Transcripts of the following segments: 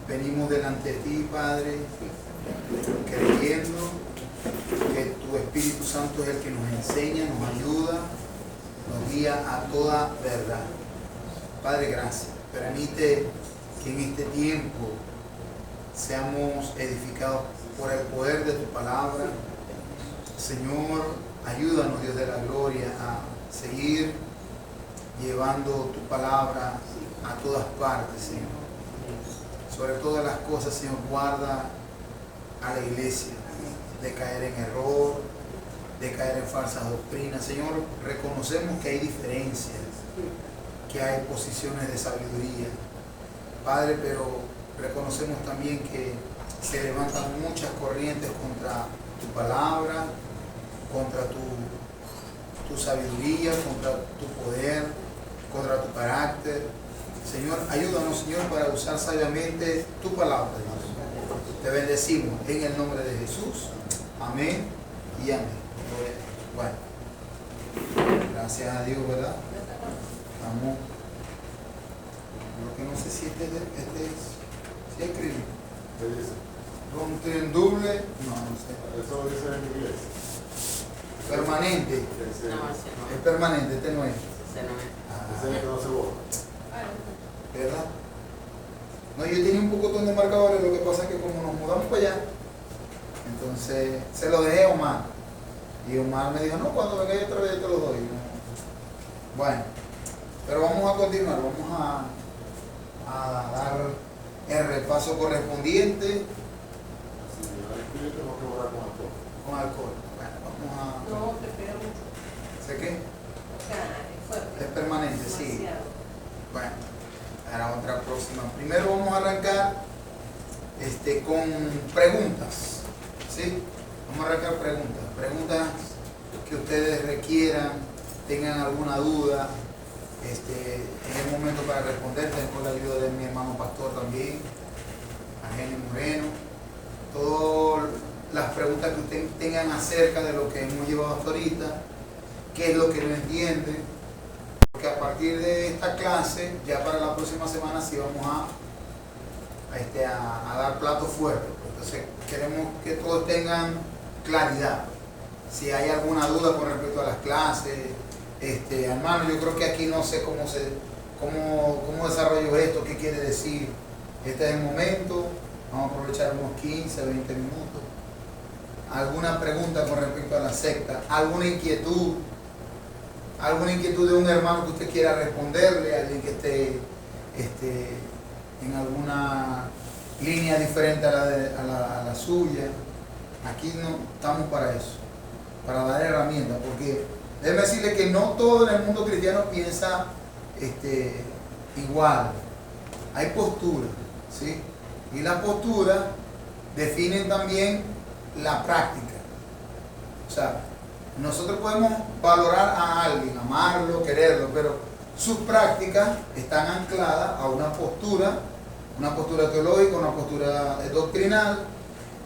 venimos delante de ti, Padre, creyendo que tu Espíritu Santo es el que nos enseña, nos ayuda, nos guía a toda verdad. Padre, gracias. Permite que en este tiempo seamos edificados por el poder de tu palabra. Señor, ayúdanos, Dios de la gloria, a seguir llevando tu palabra a todas partes, Señor. Sobre todas las cosas, Señor, guarda a la iglesia de caer en error, de caer en falsas doctrinas. Señor, reconocemos que hay diferencias, que hay posiciones de sabiduría, Padre, pero reconocemos también que se levantan muchas corrientes contra tu palabra, contra tu sabiduría, contra tu poder, contra tu carácter. Señor, ayúdanos, Señor, para usar sabiamente tu palabra, Dios. Te bendecimos en el nombre de Jesús. Amén y amén. Bueno, gracias a Dios, ¿verdad? Vamos. Lo que no sé si este es, si es escrito. ¿En doble? No sé. Eso lo dice en inglés. Permanente. No, ese no. Es permanente, este no es. Ese no es. Ese es el que no se borra. ¿Verdad? No, yo tenía un poco de marcadores, lo que pasa es que como nos mudamos para allá, entonces se lo dejé a Omar. Y Omar me dijo, no, cuando venga yo otra vez te lo doy. Bueno, pero vamos a continuar, vamos a dar el repaso correspondiente Si lleva el espíritu, tenemos que borrar con alcohol. con alcohol. Bueno, vamos a... No, prefiero mucho. ¿Sé qué? Fuerte. Es permanente, sí. Demasiado. Bueno, para otra próxima. Primero vamos a arrancar con preguntas. ¿Sí? Vamos a arrancar preguntas. Preguntas que ustedes requieran, tengan alguna duda. Es el momento para responder. Tengo la ayuda de mi hermano pastor también, Argenio Moreno. Todas las preguntas que ustedes tengan acerca de lo que hemos llevado hasta ahorita, qué es lo que no entienden. Porque a partir de esta clase, ya para la próxima semana sí vamos a dar platos fuertes. Entonces queremos que todos tengan claridad. Si hay alguna duda con respecto a las clases, hermano, yo creo que aquí no sé cómo desarrollo esto, qué quiere decir. Este es el momento, vamos a aprovechar unos 15, 20 minutos. ¿Alguna pregunta con respecto a la secta? ¿Alguna inquietud? ¿Alguna inquietud de un hermano que usted quiera responderle? ¿Alguien que esté en alguna línea diferente a la suya? Aquí no estamos para eso, para dar herramientas, porque déjeme decirle que no todo en el mundo cristiano piensa igual. Hay posturas, ¿sí? Y las posturas definen también la práctica. O sea, nosotros podemos valorar a alguien, amarlo, quererlo, pero sus prácticas están ancladas a una postura teológica, una postura doctrinal,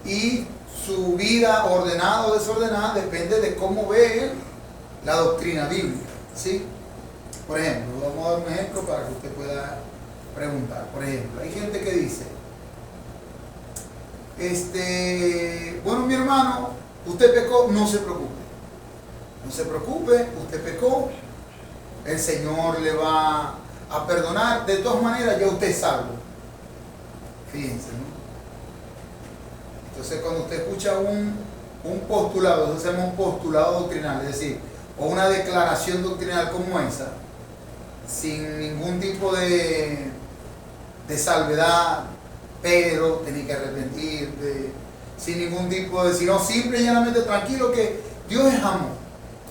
y su vida ordenada o desordenada depende de cómo ve él la doctrina bíblica, ¿sí? Por ejemplo, vamos a dar un ejemplo para que usted pueda preguntar. Por ejemplo, hay gente que dice, bueno, mi hermano, usted pecó, no se preocupe. No se preocupe, usted pecó, el Señor le va a perdonar, de todas maneras ya usted es salvo. Fíjense, ¿no? Entonces cuando usted escucha un postulado, nosotros hacemos un postulado doctrinal, es decir, o una declaración doctrinal como esa, sin ningún tipo de salvedad, pero tenés que arrepentirte, sin ningún tipo de, sino simple y llanamente tranquilo que Dios es amor.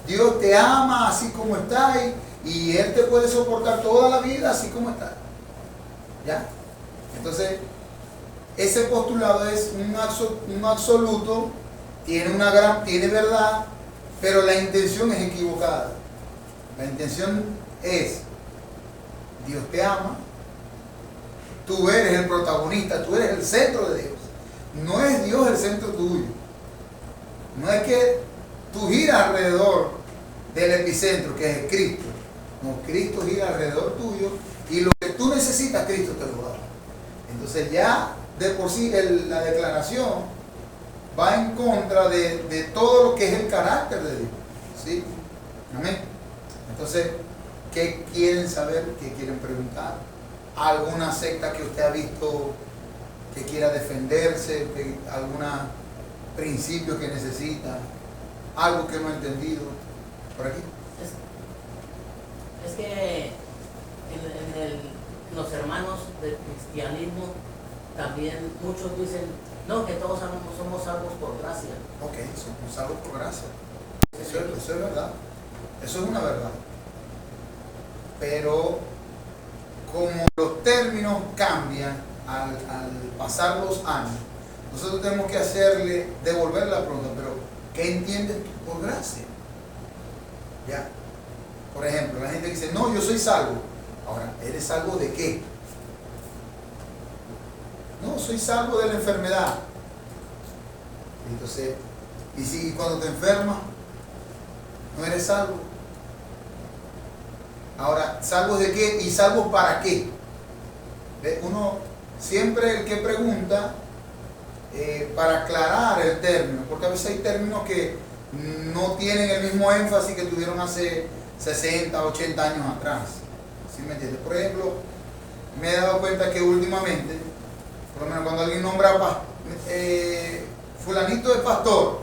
Dios te ama así como estás y Él te puede soportar toda la vida así como estás. ¿Ya? Entonces, ese postulado es un absoluto, tiene verdad, pero la intención es equivocada. La intención es, Dios te ama, tú eres el protagonista, tú eres el centro de Dios. No es Dios el centro tuyo. No es que tú giras alrededor del epicentro, que es Cristo. No, Cristo gira alrededor tuyo y lo que tú necesitas, Cristo te lo da. Entonces ya de por sí la declaración va en contra de todo lo que es el carácter de Dios. ¿Sí? Amén. Entonces, ¿qué quieren saber? ¿Qué quieren preguntar? ¿Alguna secta que usted ha visto que quiera defenderse? ¿Algún principio que necesita? ¿Algo que no ha entendido? ¿Por aquí? Es que los hermanos del cristianismo también muchos dicen, no, que todos somos salvos por gracia. Ok, somos salvos por gracia. Eso es verdad. Eso es una verdad. Pero como los términos cambian al pasar los años, nosotros tenemos que devolver la pregunta, pero ¿qué entiendes tú por gracia? ¿Ya? Por ejemplo, la gente dice, no, yo soy salvo. Ahora, ¿eres salvo de qué? No, soy salvo de la enfermedad. Entonces, ¿y si cuando te enfermas no eres salvo? Ahora, ¿salvo de qué y salvo para qué? Uno siempre el que pregunta para aclarar el término, porque a veces hay términos que no tienen el mismo énfasis que tuvieron hace 60, 80 años atrás. ¿Sí me entiendes? Por ejemplo, me he dado cuenta que últimamente, por lo menos cuando alguien nombra fulanito de pastor,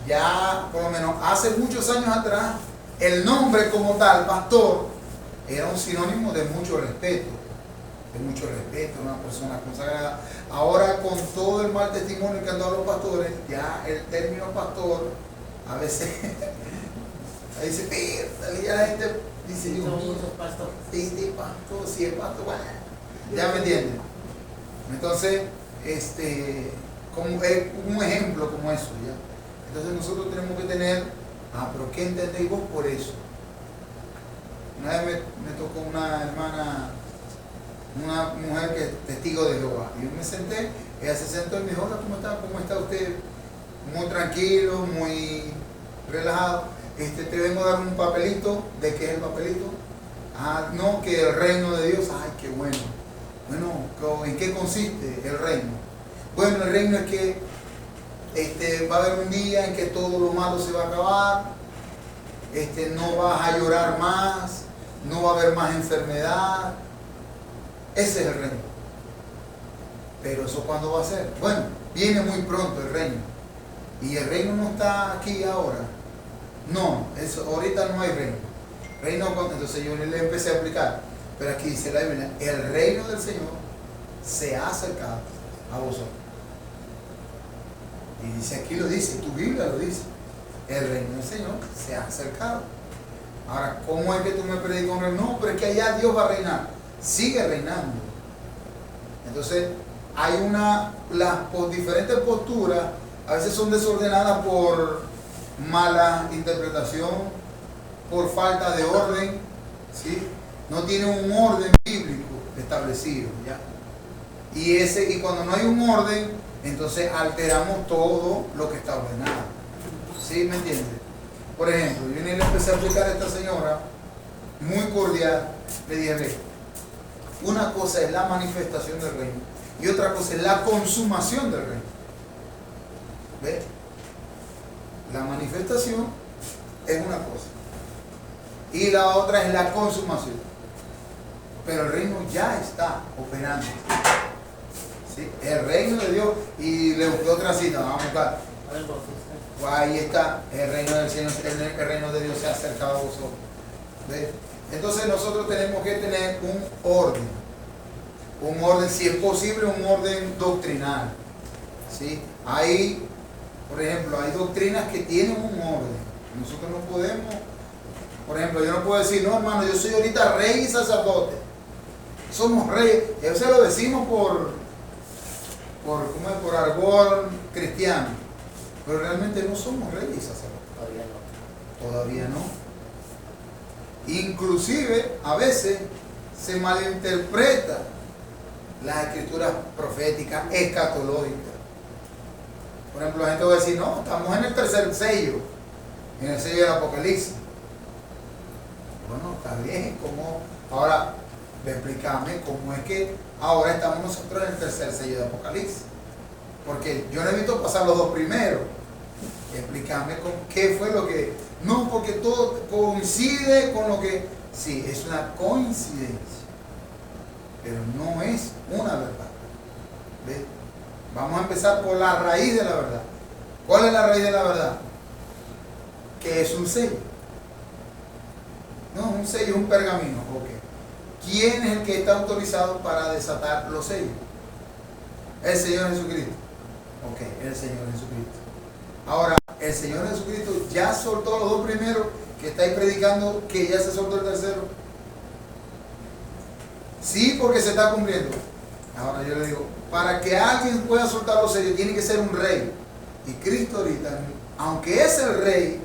ya por lo menos hace muchos años atrás, el nombre como tal, pastor, era un sinónimo de mucho respeto, una persona consagrada. Ahora, con todo el mal testimonio que han dado los pastores, ya el término pastor, a veces, ahí dice, ya la gente dice, Dios mío, pastor. sí, pastor, sí, es pastor, bueno, ya me entienden. Entonces, como es un ejemplo como eso, ¿ya? Entonces nosotros tenemos que tener, pero ¿qué entendéis vos por eso? Una vez me tocó una hermana, una mujer que es testigo de Jehová, y yo me senté, ella se sentó y me dijo, hola, ¿cómo está? ¿Cómo está usted? Muy tranquilo, muy relajado. Te vengo a dar un papelito. ¿De qué es el papelito? No, que el reino de Dios. Ay, qué bueno. Bueno, ¿en qué consiste el reino? Bueno, el reino es que va a haber un día en que todo lo malo se va a acabar, no vas a llorar más, no va a haber más enfermedad. Ese es el reino. Pero ¿eso cuándo va a ser? Bueno, viene muy pronto el reino. Y el reino no está aquí ahora. No, ahorita no hay reino. Entonces yo le empecé a explicar. Pero aquí dice la Biblia, el reino del Señor se ha acercado a vosotros. Y dice, aquí lo dice, tu Biblia lo dice. El reino del Señor se ha acercado. Ahora, ¿cómo es que tú me predicas un reino? No, pero es que allá Dios va a reinar. Sigue reinando. Entonces, hay las diferentes posturas, a veces son desordenadas por mala interpretación, por falta de orden, ¿sí? No tienen un orden bíblico establecido, ¿ya? Y cuando no hay un orden, entonces alteramos todo lo que está ordenado. ¿Sí? ¿Me entiendes? Por ejemplo, yo le empecé a explicar a esta señora, muy cordial, le dije, ve, una cosa es la manifestación del reino y otra cosa es la consumación del reino. ¿Ve? La manifestación es una cosa y la otra es la consumación. Pero el reino ya está operando. ¿Sí? El reino de Dios. Y le busqué otra cita, vamos a buscar. Ahí está, el reino del Señor, el reino de Dios se ha acercado a vosotros. ¿Ves? Entonces nosotros tenemos que tener un orden, si es posible, un orden doctrinal. ¿Sí? Hay, por ejemplo, hay doctrinas que tienen un orden. Nosotros no podemos, por ejemplo, yo no puedo decir, no hermano, yo soy ahorita rey y sacerdote. Somos reyes, y a veces lo decimos por argón cristiano, pero realmente no somos reyes y sacerdotes. Todavía no. Inclusive a veces se malinterpreta las escrituras proféticas, escatológicas. Por ejemplo, la gente va a decir, no, estamos en el tercer sello, en el sello del Apocalipsis. Bueno, está bien, ¿cómo? Ahora, explícame cómo es que Ahora estamos nosotros en el tercer sello de Apocalipsis. Porque yo no he visto pasar los dos primeros. Explícame qué fue lo que... No, porque todo coincide con lo que... Sí, es una coincidencia. Pero no es una verdad. ¿Ves? Vamos a empezar por la raíz de la verdad. ¿Cuál es la raíz de la verdad? Que es un sello. No, un sello es un pergamino. Okay. ¿Quién es el que está autorizado para desatar los sellos? El Señor Jesucristo. Ok, el Señor Jesucristo. Ahora, el Señor Jesucristo ya soltó los dos primeros, que estáis predicando que ya se soltó el tercero. Sí, porque se está cumpliendo. Ahora yo le digo, para que alguien pueda soltar los sellos, tiene que ser un rey. Y Cristo ahorita, aunque es el rey,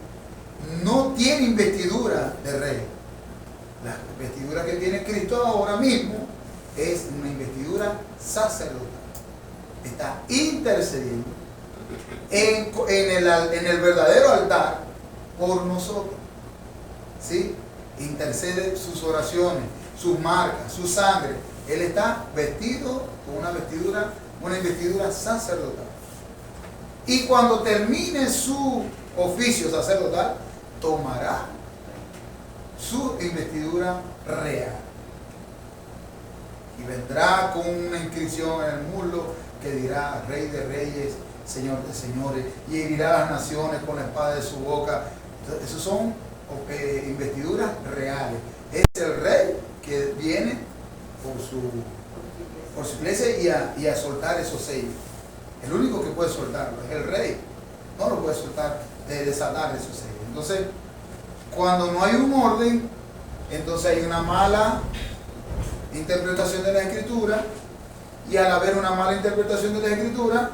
no tiene investidura de rey. La investidura que tiene Cristo ahora mismo es una investidura sacerdotal. Está intercediendo en el verdadero altar por nosotros. ¿Sí? Intercede sus oraciones, sus marcas, su sangre. Él está vestido con una investidura sacerdotal. Y cuando termine su oficio sacerdotal, tomará su investidura real. Y vendrá con una inscripción en el muslo que dirá Rey de Reyes, Señor de Señores, y herirá a las naciones con la espada de su boca. Entonces, esos son investiduras reales. Es el Rey que viene por su iglesia y a soltar esos sellos. El único que puede soltarlo es el Rey. No lo puede soltar, desatar esos sellos. Entonces, cuando no hay un orden, entonces hay una mala interpretación de la Escritura, y al haber una mala interpretación de la Escritura,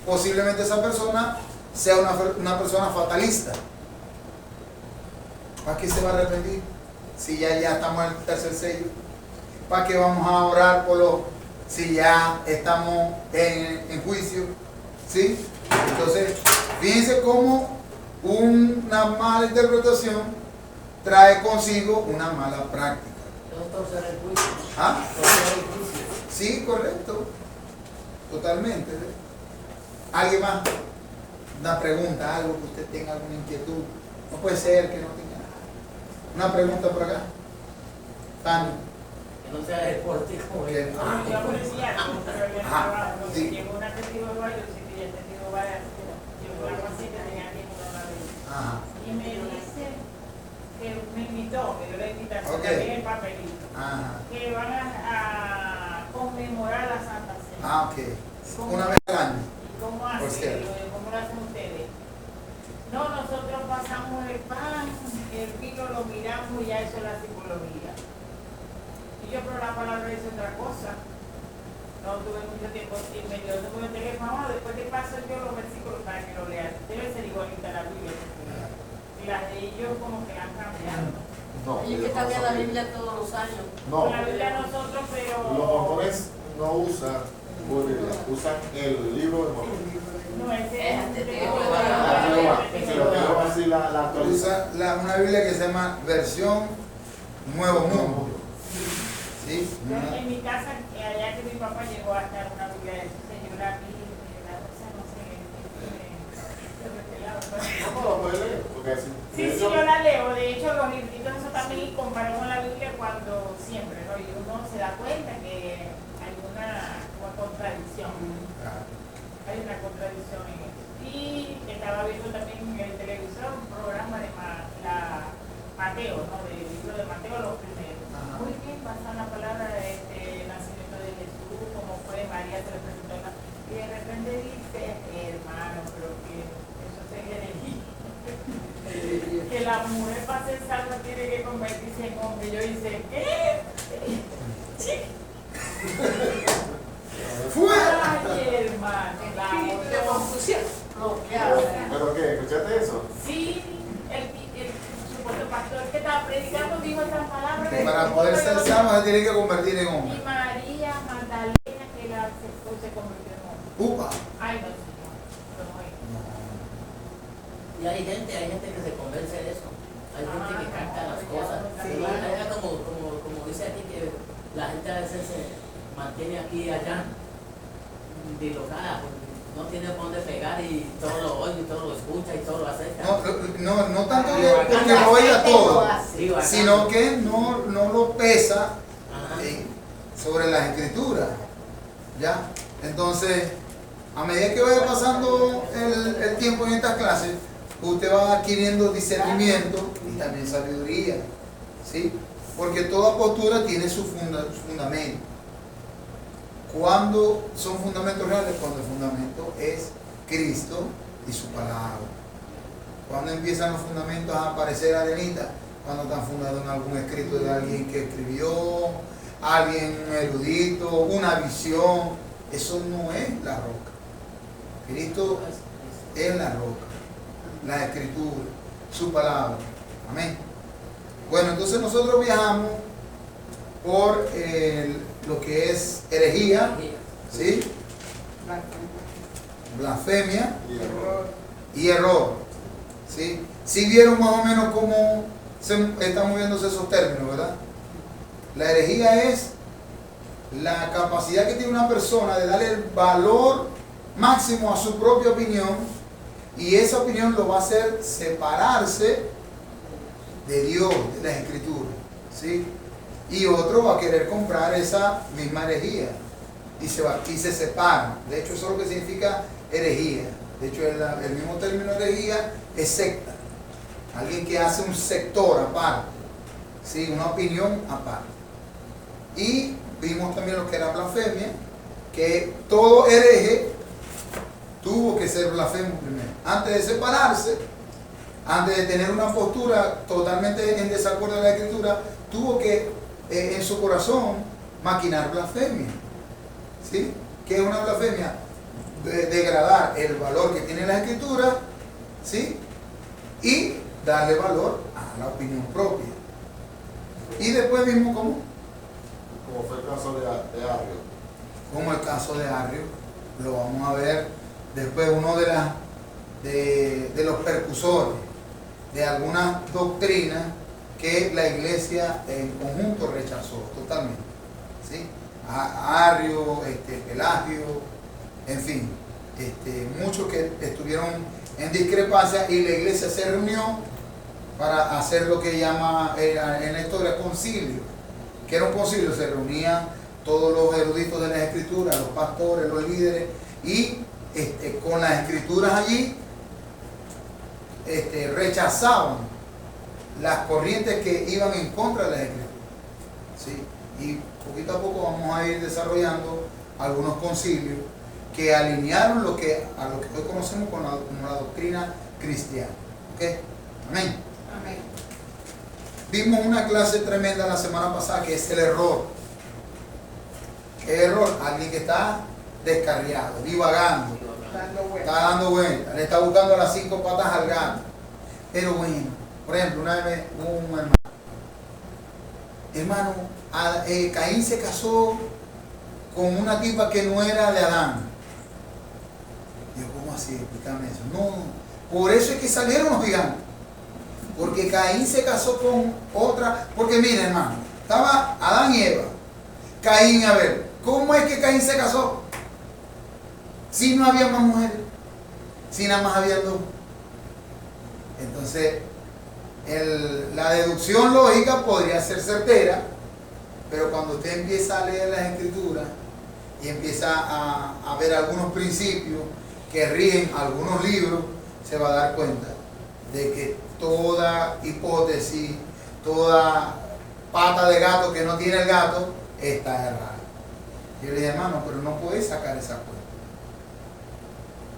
posiblemente esa persona sea una persona fatalista. ¿Para qué se va a arrepentir? Si ya estamos en el tercer sello. ¿Para qué vamos a orar si ya estamos en juicio? ¿Sí? Entonces, fíjense cómo una mala interpretación trae consigo una mala práctica. Torcer el juicio. ¿Ah? Torcer el juicio. Sí, correcto. Totalmente. ¿Alguien más? Una pregunta, algo que usted tenga, alguna inquietud. No puede ser que no tenga nada. Una pregunta por acá. Tani. Que no sea deportivo. Que- ah, Yo policía, pero yo Ajá, estaba, sí. llegó una testigo de Guayo, sí que el testigo de Guayo, llegó algo así que tenía que ir a la vez. Ajá. Y me dice que me invitó, que yo le invité a Ok. también el papelito, Ajá. que van a conmemorar la Santa Cena. Ah, ok. Una vez al año. ¿Y cómo Por hacen? cierto. ¿Cómo lo hacen ustedes? No, nosotros pasamos el pan, el vino lo miramos y ya eso es la simbología. Y yo, pero la palabra dice otra cosa. No tuve mucho tiempo y me dio ese teléfono, mamá, después te paso yo los versículos para que lo leas. Debe ser igualita la Biblia. Y las de ellos como que la han cambiado. No, Ellos que cambian la Biblia todos los años. no, Con la Biblia nosotros, pero... los mormones no usan Biblia, usan el libro de Mormón. No, ese es Este de tipo de Se lo tengo así la actualiza. Usa una Biblia que se llama Versión Nuevo Mundo. ¿Sí? En mi casa, allá que mi papá llegó a estar una Biblia de señora la cosa no sé, ¿Cómo lo puedes leer? Porque así. sí, yo la leo. De hecho, los libritos eso también comparado con la Biblia cuando siempre, ¿no? Y uno se da cuenta que hay una contradicción. Hay una contradicción en eso. Y estaba viendo también en el televisor un programa de Mateo, ¿no? Del libro de Mateo, los primeros. Ajá. Muy bien, pasan la palabra de nacimiento de Jesús, cómo fue María, se le presentó y de repente dice, hermano, pero que eso se herejía. Que la mujer para ser salva tiene que convertirse en hombre. Yo dice, ¿qué? ¡Fuera! Ay, hermano, De la confusión. ¿Pero qué? ¿Escuchaste eso? sí, el supuesto pastor que estaba predicando dijo esas palabras. Para poder ser salvo se tiene que convertir en Y hombre. María Magdalena que se convirtió en hombre. ¡Upa! Ay, no, señor. No es. Y hay gente que se convence de eso. Hay gente que capta las cosas. Sí. Como dice aquí, que la gente a veces se mantiene tiene aquí y allá, dislocada, pues, no tiene por dónde pegar y todo lo oye, y todo lo escucha y todo lo acepta. No tanto Y porque lo oiga todo, Sí, bacán. sino que no lo pesa Ajá. sobre las escrituras. ¿Ya? Entonces, a medida que vaya pasando el tiempo en estas clases, usted va adquiriendo discernimiento y también sabiduría. ¿Sí? Porque toda postura tiene su fundamento. ¿Cuándo son fundamentos reales? Cuando el fundamento es Cristo y su palabra. Cuando empiezan los fundamentos a aparecer arenitas, cuando están fundados en algún escrito de alguien que escribió, alguien erudito, una visión, eso no es la roca. Cristo es la roca, la escritura, su palabra. Amén. Bueno, entonces nosotros viajamos por lo que es herejía, ¿sí? Blasfemia y error. ¿Sí? Si vieron más o menos cómo están moviéndose esos términos, ¿verdad? La herejía es la capacidad que tiene una persona de darle el valor máximo a su propia opinión, y esa opinión lo va a hacer separarse de Dios, de las Escrituras, ¿sí? Y otro va a querer comprar esa misma herejía y se separa. De hecho, eso es lo que significa herejía. De hecho, el mismo término herejía es secta. Alguien que hace un sector aparte, ¿sí? Una opinión aparte. Y vimos también lo que era blasfemia, que todo hereje tuvo que ser blasfemo primero. Antes de separarse, antes de tener una postura totalmente en desacuerdo de la Escritura, tuvo que en su corazón maquinar blasfemia. ¿Sí? ¿Qué es una blasfemia? Degradar el valor que tiene la Escritura, ¿sí? Y darle valor a la opinión propia. Y después mismo, ¿cómo? Como fue el caso de Arrio. Como el caso de Arrio, lo vamos a ver después, uno de los percusores de algunas doctrinas que la iglesia en conjunto rechazó totalmente. ¿Sí? Arrio, Pelagio, en fin, muchos que estuvieron en discrepancia, y la iglesia se reunió para hacer lo que llama en la historia concilio. Que era un concilio, se reunían todos los eruditos de las escrituras, los pastores, los líderes, y con las escrituras allí rechazaban las corrientes que iban en contra de las escrituras. ¿Sí? Y poquito a poco vamos a ir desarrollando algunos concilios que alinearon a lo que hoy conocemos como la doctrina cristiana. ¿Ok? Amén. Amén. Vimos una clase tremenda la semana pasada, que es el error. ¿Qué error? Alguien que está descarriado, divagando, Dando vueltas. está dando vueltas, le está buscando las 5 patas al gato. Pero bueno, por ejemplo, una vez hubo un hermano, Caín se casó con una tipa que no era de Adán. Yo, ¿cómo así? Explícame eso. No, por eso es que salieron los gigantes. Porque Caín se casó con otra. Porque mira, hermano, estaba Adán y Eva, Caín y Abel. ¿Cómo es que Caín se casó? Si no había más mujeres, si nada más había dos. Entonces, la deducción lógica podría ser certera, pero cuando usted empieza a leer las escrituras y empieza a ver algunos principios que rigen algunos libros, se va a dar cuenta de que toda hipótesis, toda pata de gato que no tiene el gato, está errada. Yo le dije, hermano, pero no puedes sacar esa cuenta.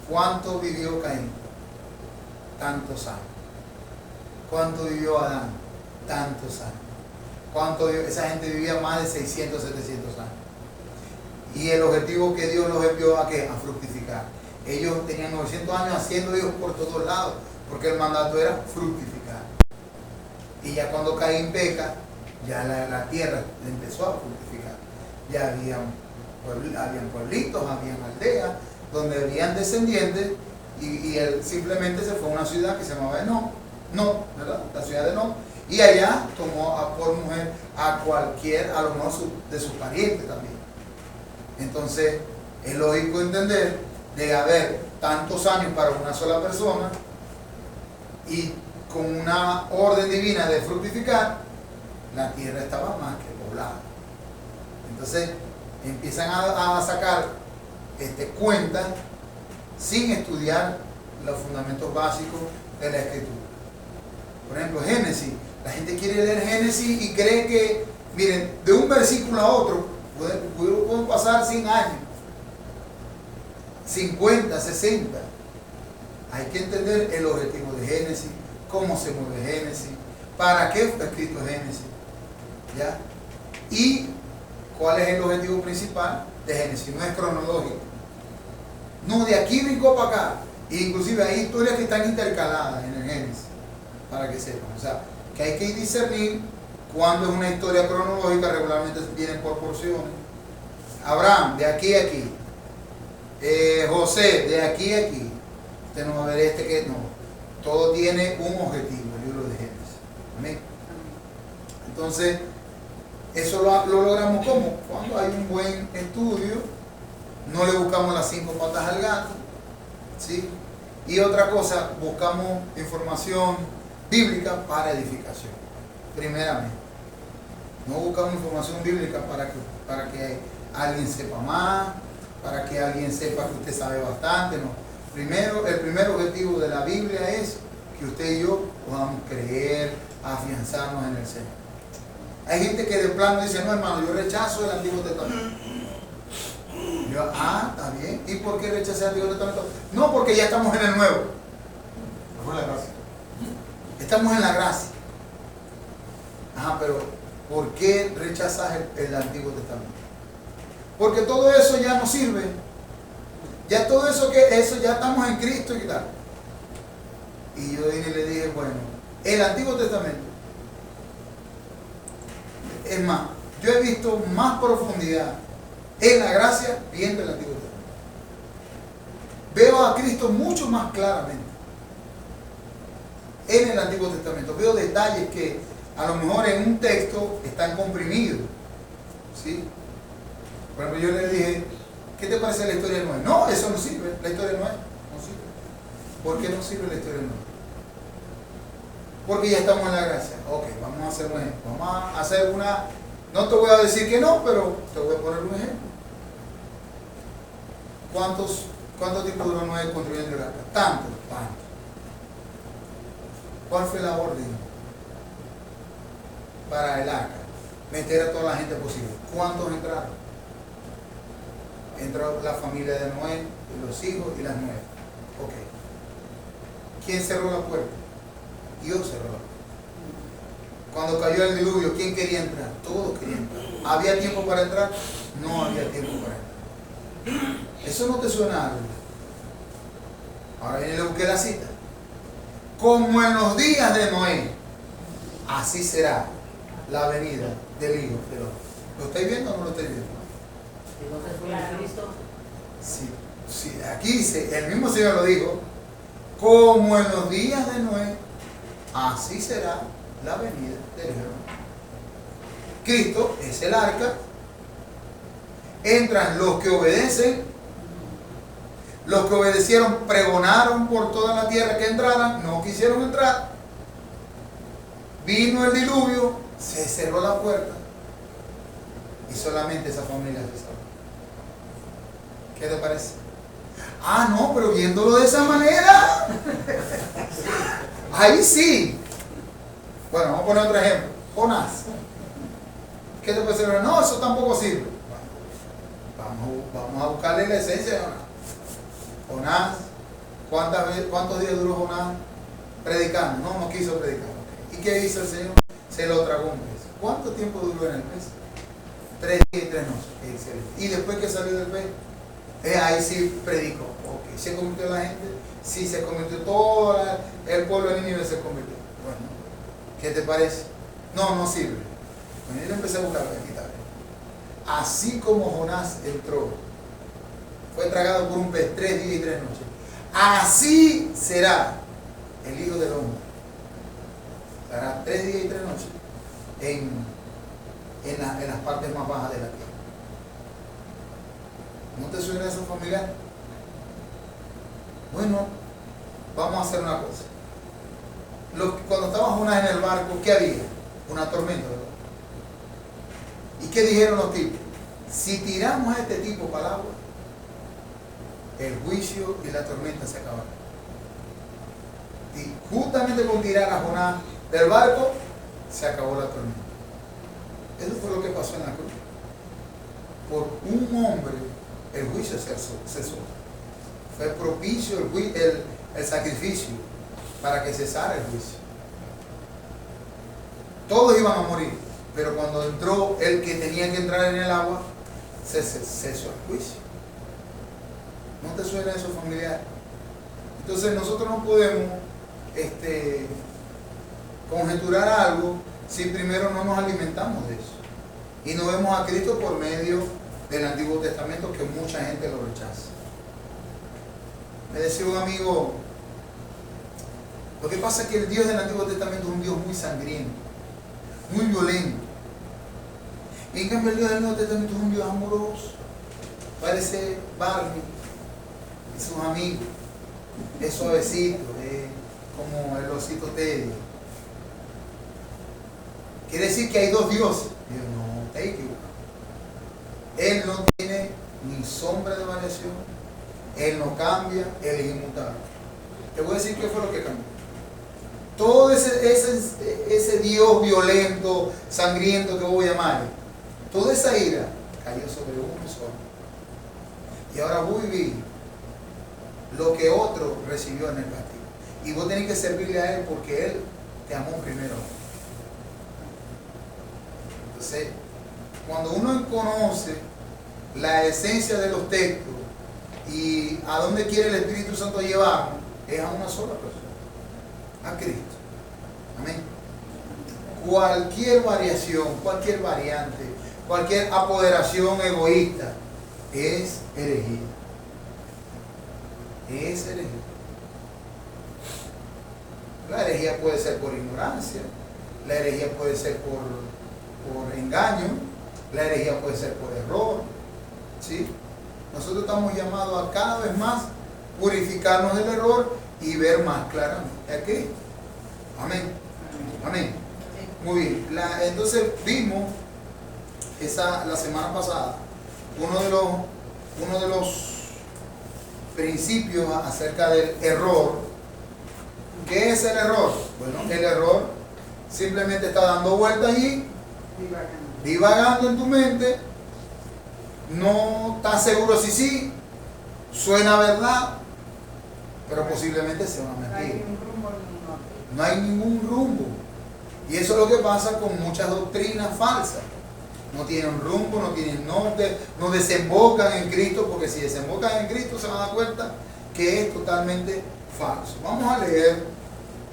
¿Cuánto vivió Caín? Tantos años. ¿Cuánto vivió Adán? Tantos años. ¿Cuánto vivió? Esa gente vivía más de 600, 700 años. Y el objetivo que Dios los envió a ¿qué? A fructificar. Ellos tenían 900 años haciendo hijos por todos lados, porque el mandato era fructificar. Y ya cuando Caín peca, ya la tierra empezó a fructificar. Ya habían pueblitos, habían aldeas, donde habían descendientes, y él simplemente se fue a una ciudad que se llamaba No, ¿verdad? La ciudad de No. Y allá tomó por mujer a lo mejor de sus parientes también. Entonces, es lógico entender de haber tantos años para una sola persona y con una orden divina de fructificar, la tierra estaba más que poblada. Entonces, empiezan a sacar cuentas sin estudiar los fundamentos básicos de la Escritura. Por ejemplo, Génesis. La gente quiere leer Génesis y cree que, miren, de un versículo a otro pueden pasar 100 años, 50, 60. Hay que entender el objetivo de Génesis, cómo se mueve Génesis, para qué fue escrito Génesis, ¿ya? Y cuál es el objetivo principal de Génesis. No es cronológico. No, de aquí brincó para acá. Inclusive hay historias que están intercaladas en el Génesis, para que sepan. O sea, que hay que discernir cuando es una historia cronológica, regularmente vienen por porciones. Abraham, de aquí a aquí. José, de aquí a aquí. Usted no va a ver que no. Todo tiene un objetivo, el libro de Génesis. Amén. Entonces, eso lo logramos ¿cómo? Cuando hay un buen estudio, no le buscamos las 5 patas al gato, ¿sí? Y otra cosa, buscamos información bíblica para edificación, primeramente. No buscamos información bíblica para que alguien sepa más, para que alguien sepa que usted sabe bastante, no. Primero, el primer objetivo de la Biblia es que usted y yo podamos creer, afianzarnos en el Señor. Hay gente que de plano dice, no hermano, yo rechazo el Antiguo Testamento. Yo, está bien. ¿Y por qué rechazar el Antiguo Testamento? No, porque ya estamos en el Nuevo. Por la gracia. Estamos en la gracia. Pero ¿por qué rechazas el Antiguo Testamento? Porque todo eso ya no sirve. Ya todo eso ya estamos en Cristo y tal. Y yo vine y le dije, bueno, el Antiguo Testamento. Es más, yo he visto más profundidad en la gracia viendo el Antiguo Testamento. Veo a Cristo mucho más claramente en el Antiguo Testamento. Veo detalles que a lo mejor en un texto están comprimidos, ¿sí? Por ejemplo, yo le dije, ¿qué te parece la historia de Noé? No, eso no sirve, la historia de Noé no sirve. ¿Por qué no sirve la historia de Noé? Porque ya estamos en la gracia. Ok, vamos a hacer un ejemplo. Vamos a hacer una... No te voy a decir que no, pero te voy a poner un ejemplo. ¿Cuánto tiempo duró Noé construyendo el arca? Tanto. ¿Cuál fue la orden para el arca? Meter a toda la gente posible. ¿Cuántos entraron? Entró la familia de Noé, los hijos y las nueras. Ok. ¿Quién cerró la puerta? Dios cerró la puerta. Cuando cayó el diluvio, ¿quién quería entrar? Todos querían entrar. ¿Había tiempo para entrar? No había tiempo para entrar. Eso no te suena algo. Ahora viene y le busqué la cita. Como en los días de Noé, así será la venida del Hijo del Hombre. ¿Lo estáis viendo o no lo estáis viendo? Entonces fue en Cristo. Sí, aquí dice, el mismo Señor lo dijo, como en los días de Noé, así será la venida del Hijo del Hombre. Cristo es el arca, entran los que obedecen. Los que obedecieron pregonaron por toda la tierra que entraran, no quisieron entrar. Vino el diluvio, se cerró la puerta y solamente esa familia se salvó. ¿Qué te parece? No, pero viéndolo de esa manera, ahí sí. Bueno, vamos a poner otro ejemplo. Jonás. ¿Qué te parece? No, eso tampoco sirve. Bueno, vamos a buscarle la esencia de Jonás. Jonás, ¿cuántos días duró Jonás predicando? No quiso predicar. ¿Y qué hizo el Señor? Se lo tragó un pez. ¿Cuánto tiempo duró en el pez? 3 días y 3 noches. Excelente. ¿Y después que salió del pez? Ahí sí predicó. Okay. ¿Se convirtió la gente? Sí, se convirtió. Todo el pueblo de Nínive se convirtió. Bueno, ¿qué te parece? No sirve. Bueno, yo empecé a buscar aquí también. Así como Jonás entró, fue tragado por un pez 3 días y 3 noches. Así será el Hijo del Hombre. Estará 3 días y 3 noches en las partes más bajas de la tierra. ¿No te suena eso familiar? Bueno, vamos a hacer una cosa. Cuando estábamos Jonás en el barco, ¿qué había? Una tormenta, ¿verdad? ¿Y qué dijeron los tipos? Si tiramos a este tipo para el agua, el juicio y la tormenta se acabarán. Y justamente con tirar a Jonás del barco, se acabó la tormenta. Eso fue lo que pasó en la cruz. Por un hombre, el juicio cesó. Fue propicio el sacrificio para que cesara el juicio. Todos iban a morir, pero cuando entró el que tenía que entrar en el agua, cesó el juicio. ¿No te suena eso familiar? Entonces nosotros no podemos conjeturar algo si primero no nos alimentamos de eso. Y no vemos a Cristo por medio del Antiguo Testamento, que mucha gente lo rechaza. Me decía un amigo, lo que pasa es que el Dios del Antiguo Testamento es un Dios muy sangriento, muy violento. Y en cambio el Dios del Nuevo Testamento es un Dios amoroso. Parece Barney y sus amigos. Es suavecito, es como el osito Teddy. Quiere decir que hay dos dioses. Dios, no, te equivocas. Él no tiene ni sombra de variación. Él no cambia, Él es inmutable. Te voy a decir qué fue lo que cambió. Todo ese Dios violento, sangriento que voy a llamar, toda esa ira cayó sobre uno solo. Y ahora voy a vivir lo que otro recibió en el castigo. Y vos tenés que servirle a Él porque Él te amó primero. Entonces, cuando uno conoce la esencia de los textos y a dónde quiere el Espíritu Santo llevarnos, es a una sola persona, a Cristo. Amén. Cualquier variación, cualquier variante, cualquier apoderación egoísta es herejía. Es herejía. La herejía puede ser por ignorancia, la herejía puede ser por engaño, la herejía puede ser por error. ¿Sí? Nosotros estamos llamados a cada vez más purificarnos del error y ver más claramente a Cristo. Amén. Amén. Muy bien. Entonces vimos la semana pasada uno de los principios acerca del error. ¿Qué es el error? Bueno, el error simplemente está dando vueltas allí, divagando en tu mente. No estás seguro si sí, suena verdad, pero posiblemente sea una mentira. No hay ningún rumbo. Y eso es lo que pasa con muchas doctrinas falsas. No tienen rumbo, no tienen norte, no desembocan en Cristo, porque si desembocan en Cristo se van a dar cuenta que es totalmente falso. Vamos a leer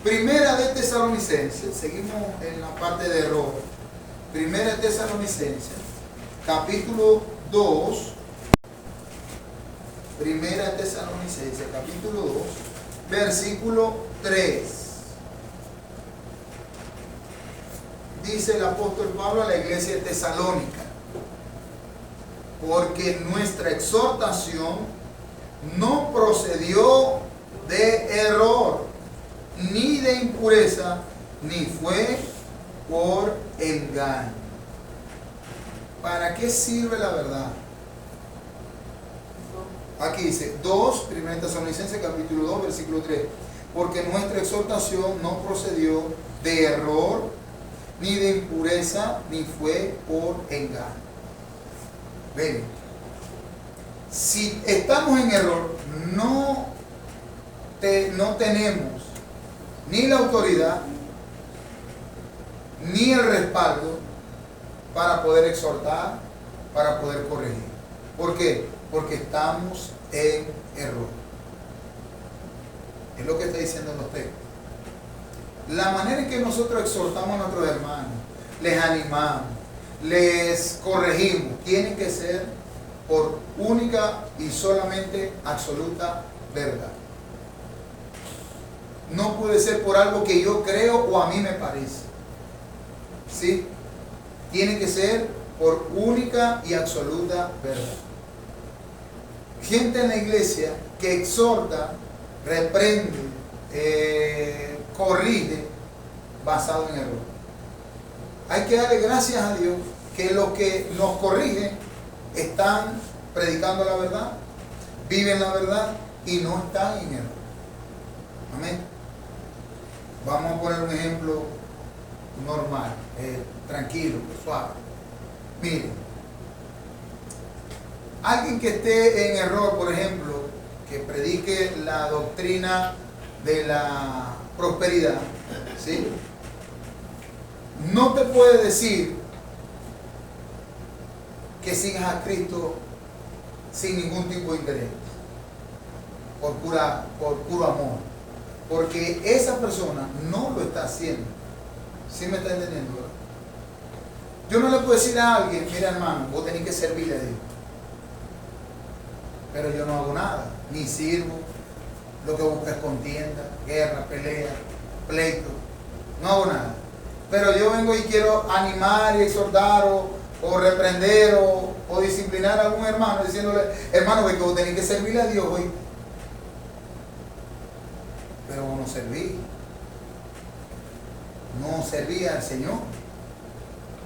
Primera de Tesalonicenses, seguimos en la parte de error. Primera de Tesalonicenses, capítulo 2, Primera de Tesalonicenses, capítulo 2, versículo 3. Dice el apóstol Pablo a la iglesia de Tesalónica: porque nuestra exhortación no procedió de error, ni de impureza, ni fue por engaño. ¿Para qué sirve la verdad? Aquí dice 2, 1 Tesalonicenses capítulo 2, versículo 3. Porque nuestra exhortación no procedió de error, ni de impureza, ni fue por engaño. Ven, si estamos en error, no tenemos ni la autoridad, ni el respaldo para poder exhortar, para poder corregir. ¿Por qué? Porque estamos en error. Es lo que está diciendo los textos. La manera en que nosotros exhortamos a nuestros hermanos, les animamos, les corregimos, tiene que ser por única y solamente absoluta verdad. No puede ser por algo que yo creo o a mí me parece. ¿Sí? Tiene que ser por única y absoluta verdad. gente en la iglesia que exhorta, reprende, corrige basado en error. Hay que darle gracias a Dios que los que nos corrigen están predicando la verdad, viven la verdad y no están en error. Amén. Vamos a poner un ejemplo normal, tranquilo, suave. Miren, alguien que esté en error, por ejemplo, que predique la doctrina de la prosperidad, ¿sí? No te puede decir que sigas a Cristo sin ningún tipo de interés, por puro amor, porque esa persona no lo está haciendo. ¿Sí me está entendiendo, verdad? Yo no le puedo decir a alguien, mira hermano, vos tenés que servirle a Dios, pero yo no hago nada, ni sirvo, lo que busco es contienda, guerra, pelea, pleito, no hago nada. Pero yo vengo y quiero animar y exhortar o reprender o disciplinar a algún hermano diciéndole, hermano, que vos tenés que servirle a Dios hoy. Pero vos no serví al Señor.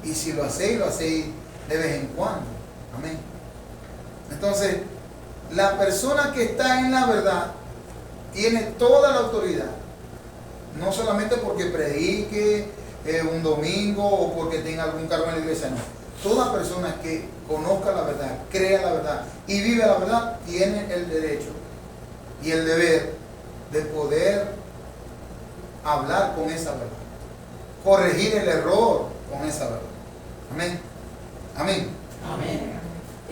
Y si lo hacéis de vez en cuando. Amén. Entonces, la persona que está en la verdad tiene toda la autoridad. No solamente porque predique un domingo o porque tenga algún cargo en la iglesia, no. Toda persona que conozca la verdad, crea la verdad y vive la verdad, tiene el derecho y el deber de poder hablar con esa verdad, corregir el error con esa verdad. Amén. Amén. Amén.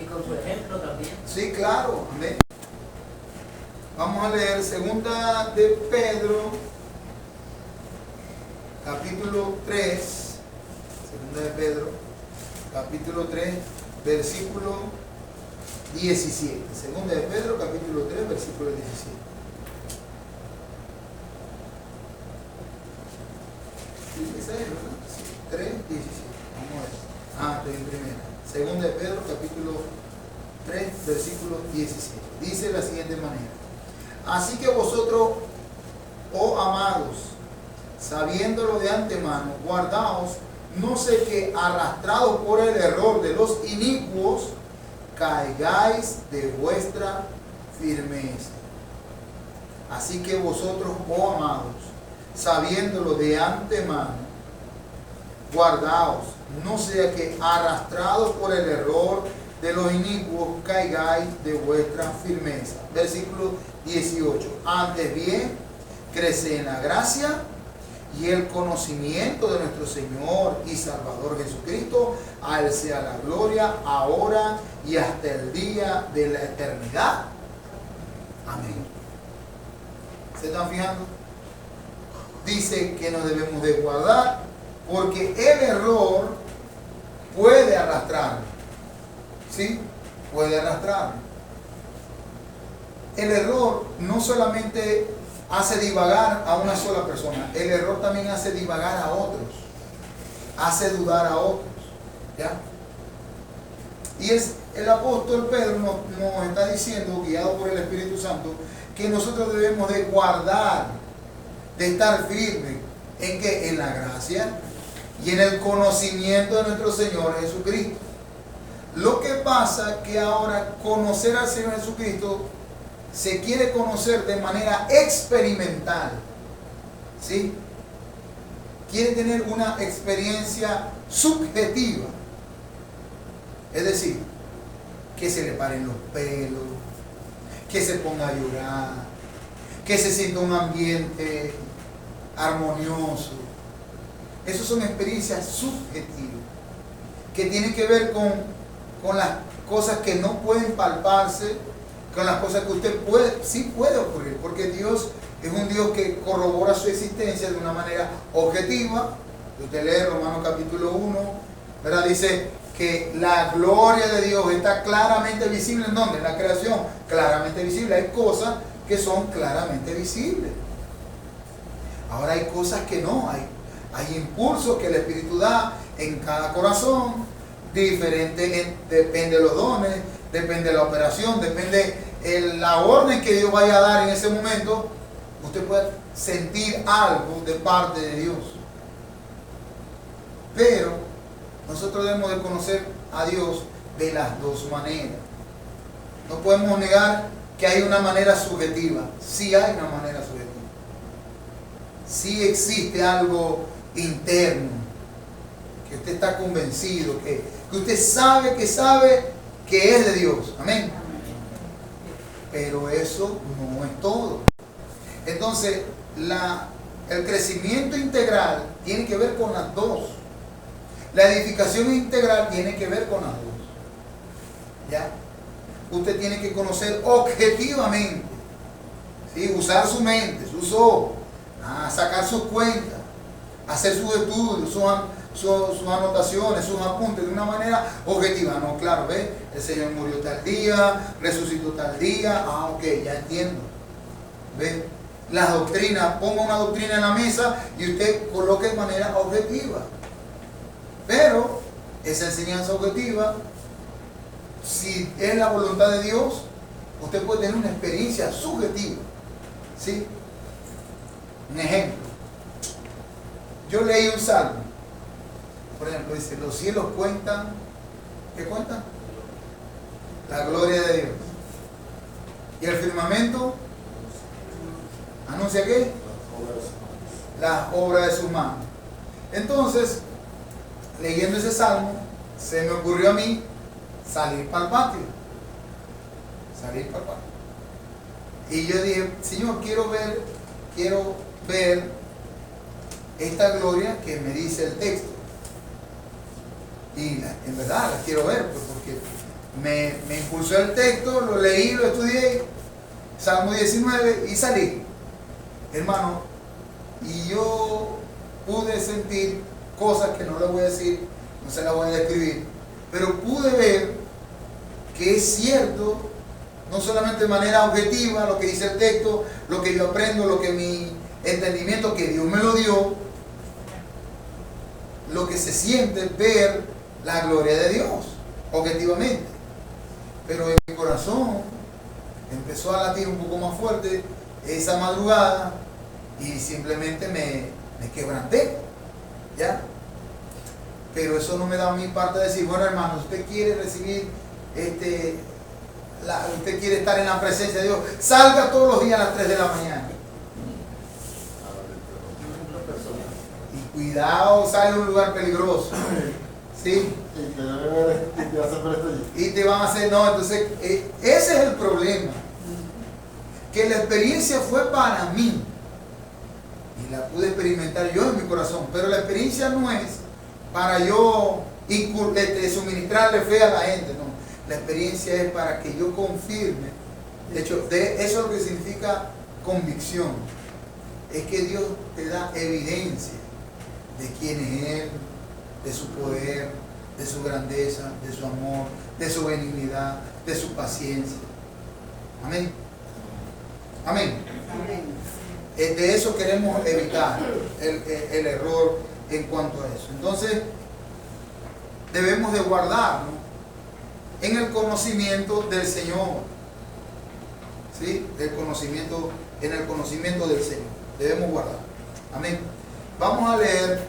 Y con su ejemplo también. Sí, claro. Amén. Vamos a leer segunda de Pedro, capítulo 3. Segunda de Pedro, capítulo 3, versículo 17. Segunda de Pedro, capítulo 3, versículo 17. Sí, esa es, ¿verdad? Sí, 3, 17. Vamos a ver. Estoy en primera. Segunda de Pedro, capítulo 3, versículo 17. Dice de la siguiente manera: así que vosotros, oh amados, sabiéndolo de antemano, guardaos, no sé que arrastrados por el error de los inicuos, caigáis de vuestra firmeza. Así que vosotros, oh amados, sabiéndolo de antemano, guardaos, no sea que arrastrados por el error de los inicuos caigáis de vuestra firmeza. Versículo 18. Antes bien, creced en la gracia y el conocimiento de nuestro Señor y Salvador Jesucristo. A Él sea la gloria, ahora y hasta el día de la eternidad. Amén. ¿Se están fijando? Dice que nos debemos de guardar porque el error puede arrastrar. ¿Sí? Puede arrastrar. El error no solamente hace divagar a una sola persona, el error también hace divagar a otros, hace dudar a otros. ¿Ya? Y el apóstol Pedro nos está diciendo, guiado por el Espíritu Santo, que nosotros debemos de guardar, de estar firmes en que en la gracia y en el conocimiento de nuestro Señor Jesucristo. Lo que pasa que ahora conocer al Señor Jesucristo se quiere conocer de manera experimental, ¿sí? Quiere tener una experiencia subjetiva, es decir, que se le paren los pelos, que se ponga a llorar, que se sienta un ambiente armonioso. Esas son experiencias subjetivas que tienen que ver con las cosas que no pueden palparse, con las cosas que usted sí puede ocurrir, porque Dios es un Dios que corrobora su existencia de una manera objetiva. Usted lee Romanos capítulo 1, ¿verdad? Dice que la gloria de Dios está claramente visible. ¿En dónde? En la creación, claramente visible. Hay cosas que son claramente visibles. Ahora hay cosas que no, hay impulsos que el Espíritu da en cada corazón, diferente, depende de los dones, depende de la operación, depende la orden que Dios vaya a dar en ese momento, usted puede sentir algo de parte de Dios. Pero nosotros debemos de conocer a Dios de las dos maneras. No podemos negar que hay una manera subjetiva. Sí hay una manera subjetiva. Sí existe algo interno, que usted está convencido, que usted sabe que es de Dios. Amén. Pero eso no es todo. Entonces, el crecimiento integral tiene que ver con las dos. La edificación integral tiene que ver con las dos. ¿Ya? Usted tiene que conocer objetivamente, ¿sí? Usar su mente, sus ojos, sacar sus cuentas, hacer sus estudios, sus anotaciones, sus apuntes de una manera objetiva. No, claro, ¿ve? El Señor murió tal día, resucitó tal día. Ok, ya entiendo. ¿Ve? Las doctrinas, ponga una doctrina en la mesa y usted coloque de manera objetiva. Pero esa enseñanza objetiva, si es la voluntad de Dios, usted puede tener una experiencia subjetiva. ¿Sí? Un ejemplo. Yo leí un salmo. Por ejemplo, dice, los cielos cuentan, ¿qué cuentan? La gloria de Dios. Y el firmamento anuncia ¿qué? Las obras de sus manos. Entonces, leyendo ese salmo, se me ocurrió a mí salir para el patio. Y yo dije, Señor, quiero ver esta gloria que me dice el texto. Y en verdad la quiero ver, pues, porque me impulsó el texto, lo leí, lo estudié, Salmo 19, y salí. Hermano, y yo pude sentir cosas que no les voy a decir, no se las voy a describir, pero pude ver que es cierto, no solamente de manera objetiva, lo que dice el texto, lo que yo aprendo, lo que mi entendimiento que Dios me lo dio, lo que se siente ver la gloria de Dios, objetivamente. Pero en mi corazón empezó a latir un poco más fuerte esa madrugada y simplemente me quebranté, ¿ya? Pero eso no me da a mí parte de decir, bueno, hermano, usted quiere recibir usted quiere estar en la presencia de Dios, salga todos los días a las 3 de la mañana. Y cuidado, sale a un lugar peligroso. ¿Sí? Y te van a hacer, no, entonces, ese es el problema. Que la experiencia fue para mí. Y la pude experimentar yo en mi corazón. Pero la experiencia no es para yo suministrarle fe a la gente, no. La experiencia es para que yo confirme. De hecho, eso es lo que significa convicción. Es que Dios te da evidencia de quién es Él, de su poder, de su grandeza, de su amor, de su benignidad, de su paciencia. Amén. Amén. De eso queremos evitar el error en cuanto a eso. Entonces, debemos de guardarnos en el conocimiento del Señor. ¿Sí? En el conocimiento del Señor. Debemos guardar. Amén. Vamos a leer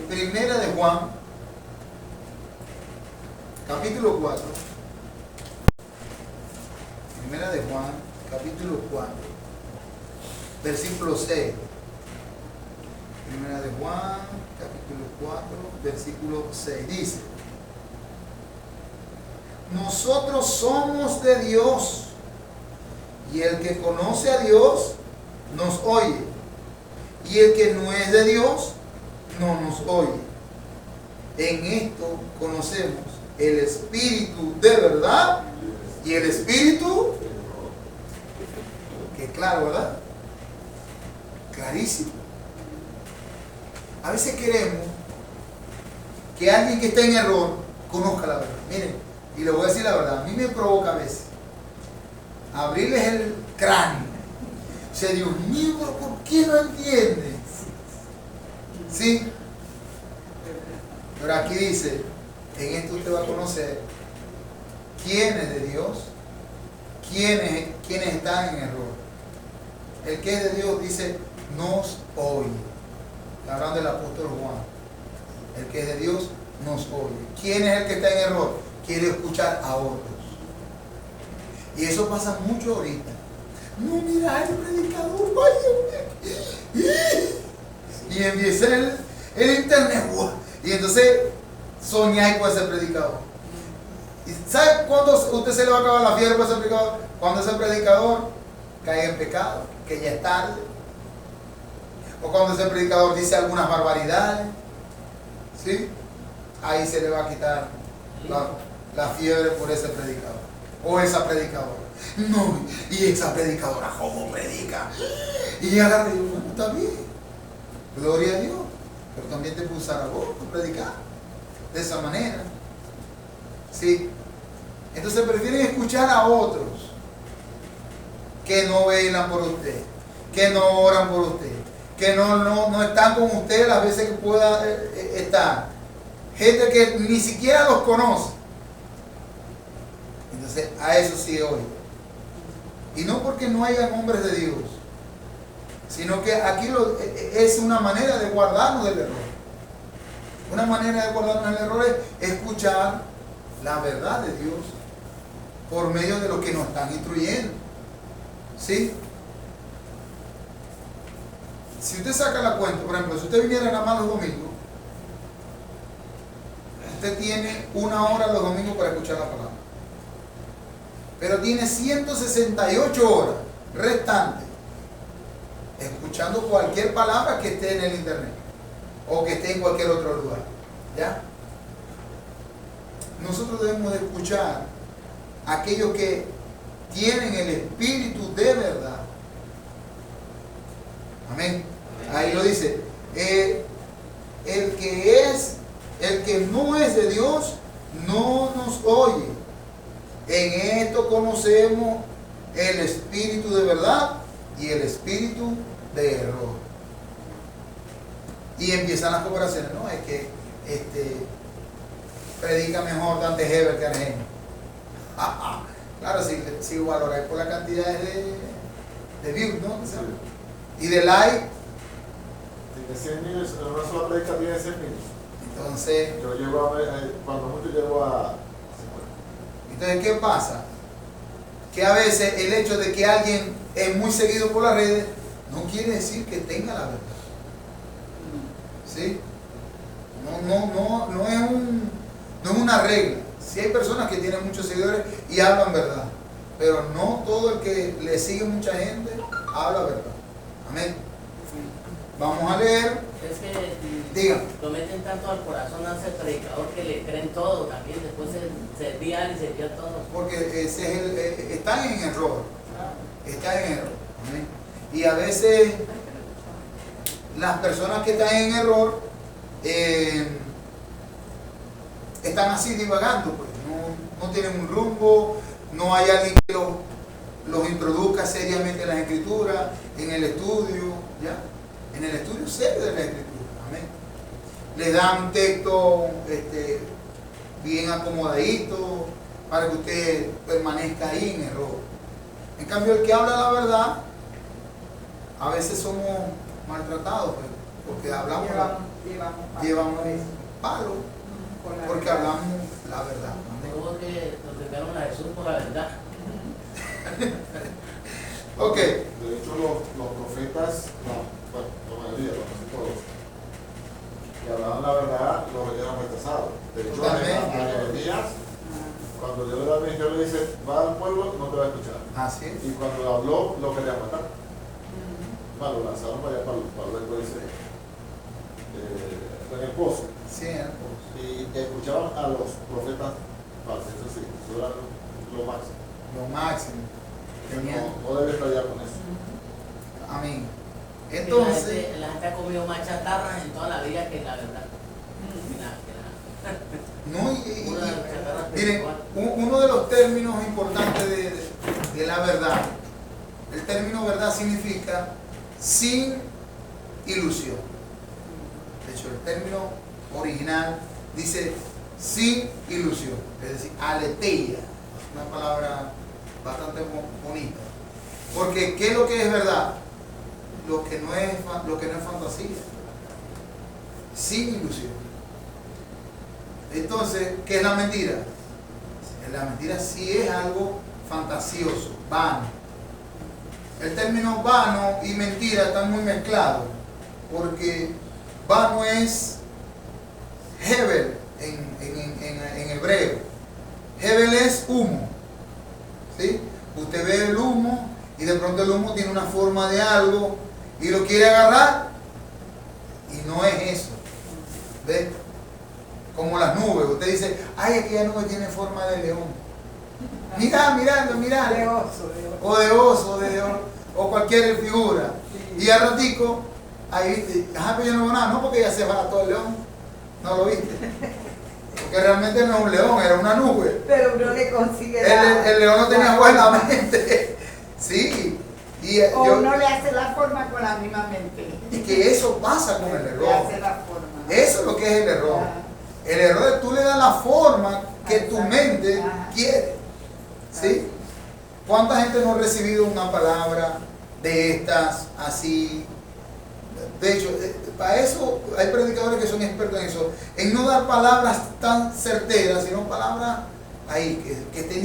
Primera de Juan, capítulo 4. Primera de Juan, capítulo 4, versículo 6. Primera de Juan, capítulo 4, versículo 6. Dice: nosotros somos de Dios, y el que conoce a Dios nos oye, y el que no es de Dios no nos oye. En esto conocemos el espíritu de verdad y el espíritu, que claro, ¿verdad? Clarísimo. A veces queremos que alguien que esté en error conozca la verdad. Miren, y le voy a decir la verdad, a mí me provoca a veces abrirles el cráneo. O sea, Dios mío, pero ¿por qué no entiendes? ¿Sí? Pero aquí dice, en esto usted va a conocer quién es de Dios, quiénes están en error. El que es de Dios dice, nos oye. Hablando del apóstol Juan. El que es de Dios nos oye. ¿Quién es el que está en error? Quiere escuchar a otros. Y eso pasa mucho ahorita. No, mira, el predicador, vaya. Y empieza el internet. Y entonces soñáis con ese predicador. ¿Y sabe cuándo usted se le va a acabar la fiebre con ese predicador? Cuando ese predicador cae en pecado, que ya es tarde. O cuando ese predicador dice algunas barbaridades. ¿Sí? Ahí se le va a quitar la fiebre por ese predicador. O esa predicadora. No, y esa predicadora, ¿cómo predica? Y agarra y digo, bueno, está bien. Gloria a Dios. Pero también te puede usar a vos para predicar. De esa manera. ¿Sí? Entonces prefieren escuchar a otros que no velan por usted, que no oran por usted, que no están con usted las veces que pueda estar. Gente que ni siquiera los conoce. Entonces a eso sí oye. Y no porque no haya hombres de Dios, sino que aquí es una manera de guardarnos del error. Una manera de guardarnos del error es escuchar la verdad de Dios por medio de lo que nos están instruyendo. ¿Sí? Si usted saca la cuenta, por ejemplo, si usted viniera nada más los domingos, usted tiene 1 hora los domingos para escuchar la palabra. Pero tiene 168 horas restantes escuchando cualquier palabra que esté en el internet o que esté en cualquier otro lugar. ¿Ya? Nosotros debemos de escuchar a aquellos que tienen el espíritu de verdad. Amén. Ahí lo dice. El que no es de Dios no nos oye. En esto conocemos el espíritu de verdad y el espíritu de error. Y empiezan las comparaciones, ¿no? Es que predica mejor Dante Heber que Argenio. Claro, si valoráis por la cantidad de views, ¿no? Y de like. De 100 niños, una sola predica tiene 100 niños. Entonces, Yo llego a ver, cuando mucho llego a 50. entonces, ¿qué pasa? Que a veces el hecho de que alguien es muy seguido por las redes no quiere decir que tenga la verdad. ¿Sí? No es una regla. Sí hay personas que tienen muchos seguidores y hablan verdad, pero no todo el que le sigue mucha gente habla verdad. Amén. Vamos a leer. Es que Diga. lo meten tanto al corazón a ese predicador que le creen todo también, después se desvían y se desvían todo. Porque están en error. Están en error. Amén. Y a veces las personas que están en error están así divagando, pues. No tienen un rumbo, no hay alguien que los introduzca seriamente en las escrituras, en el estudio, ¿ya? En el estudio serio de la escritura. Amén. Les dan un texto bien acomodadito para que usted permanezca ahí en error. En cambio, el que habla la verdad, a veces somos maltratados, pues, porque hablamos llevamos palo, porque hablamos la verdad. Como que nos entregaron a Jesús por la verdad. Ok. De hecho, los profetas, bueno, la mayoría, no casi todos, que hablaban la verdad, los eran rechazados. De hecho, a Jeremías, cuando Dios le da el ministerio, le dice, va al pueblo, no te va a escuchar. Así es. Y cuando habló, lo querían matar. Lo lanzaron para allá, para el dice, en el pozo. Sí, en el pozo. Y escuchaban a los profetas falsos. Eso sí, eso era lo máximo. Lo máximo. No debe estallar con eso. Amén. Entonces, la gente ha comido más chatarra en toda la vida que la verdad. Miren, uno de los términos importantes de la verdad, el término verdad significa sin ilusión. De hecho, el término original dice sin ilusión, es decir, aletheia, una palabra bastante bonita. Porque ¿qué es lo que es verdad? Lo que no es fantasía. Sin ilusión. Entonces, ¿qué es la mentira? La mentira sí es algo fantasioso, vano. El término vano y mentira están muy mezclados, porque vano es Hebel en hebreo. Hebel es humo. ¿Sí? Usted ve el humo y de pronto el humo tiene una forma de algo y lo quiere agarrar y no es eso. ¿Ve? Como las nubes. Usted dice, ay, aquella nube tiene forma de león. Mira. De oso. O de oso, o cualquier figura. Y al ratico, ahí viste, pero yo no veo nada, no porque ya se va todo el león. No lo viste. Porque realmente no es un león, era una nube. Pero uno le consigue El león no tenía buena mente. Sí. uno le hace la forma con la misma mente. Y que eso pasa con el Le error. hace la forma. Eso es lo que es el error. El error es tú le das la forma que tu mente quiere. ¿Sí? ¿Cuánta gente no ha recibido una palabra de estas así? De hecho, para eso hay predicadores que son expertos en eso, en no dar palabras tan certeras, sino palabras ahí, que estén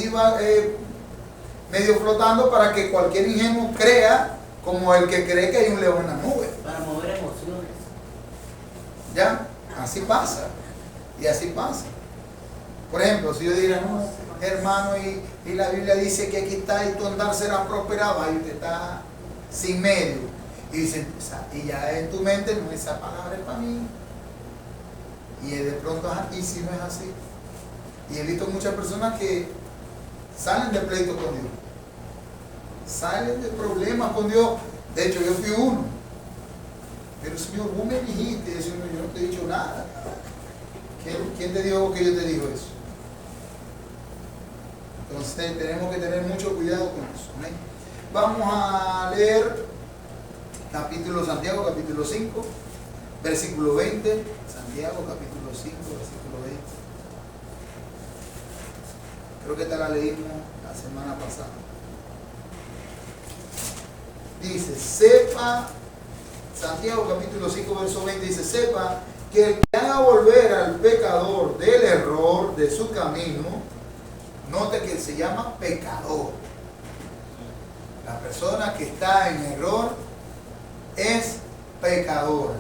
medio flotando para que cualquier ingenuo crea como el que cree que hay un león en la nube. Para mover emociones. ¿Ya? Así pasa. Y así pasa. Por ejemplo, si yo diera, no, hermano, y la Biblia dice que aquí está y tu andar será prosperado, ahí usted está sin medio. Y dicen, y ya en tu mente, no, esa palabra es para mí. Y de pronto, y si no es así. Y he visto muchas personas que salen de pleito con Dios. Salen de problemas con Dios. De hecho, yo fui uno. Pero Señor, vos me dijiste, Señor, yo no te he dicho nada. ¿Quién te dijo que yo te digo eso? Entonces tenemos que tener mucho cuidado con eso. ¿Sí? Vamos a leer Santiago capítulo 5, versículo 20. Santiago capítulo 5, versículo 20. Creo que esta la leímos la semana pasada. Dice, sepa, Santiago capítulo 5, verso 20, dice, sepa que el que haga volver al pecador del error de su camino, note que se llama pecador. La persona que está en error es pecador.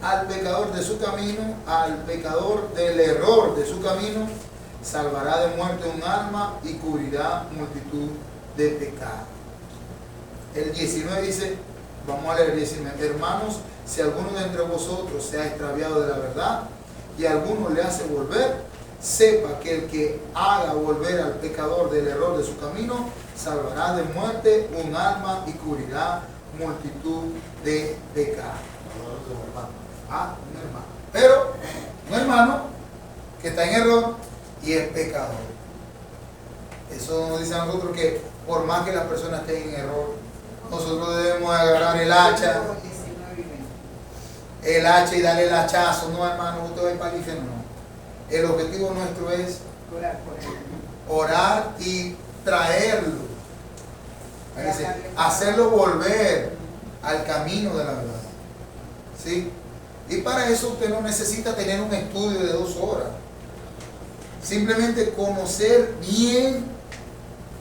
Al pecador de su camino, al pecador del error de su camino, salvará de muerte un alma y cubrirá multitud de pecados. El 19 dice, vamos a leer el 19, hermanos, si alguno de entre vosotros se ha extraviado de la verdad y alguno le hace volver, sepa que el que haga volver al pecador del error de su camino, salvará de muerte un alma y cubrirá multitud de pecados. Un hermano. Pero un hermano que está en error y es pecador. Eso nos dice a nosotros que por más que la persona esté en error, nosotros debemos agarrar el hacha y darle el hachazo. No, hermano, usted va a ir para el infierno. No. El objetivo nuestro es orar y traerlo, hacerlo volver al camino de la verdad. ¿Sí? Y para eso usted no necesita tener un estudio de 2 horas. Simplemente conocer bien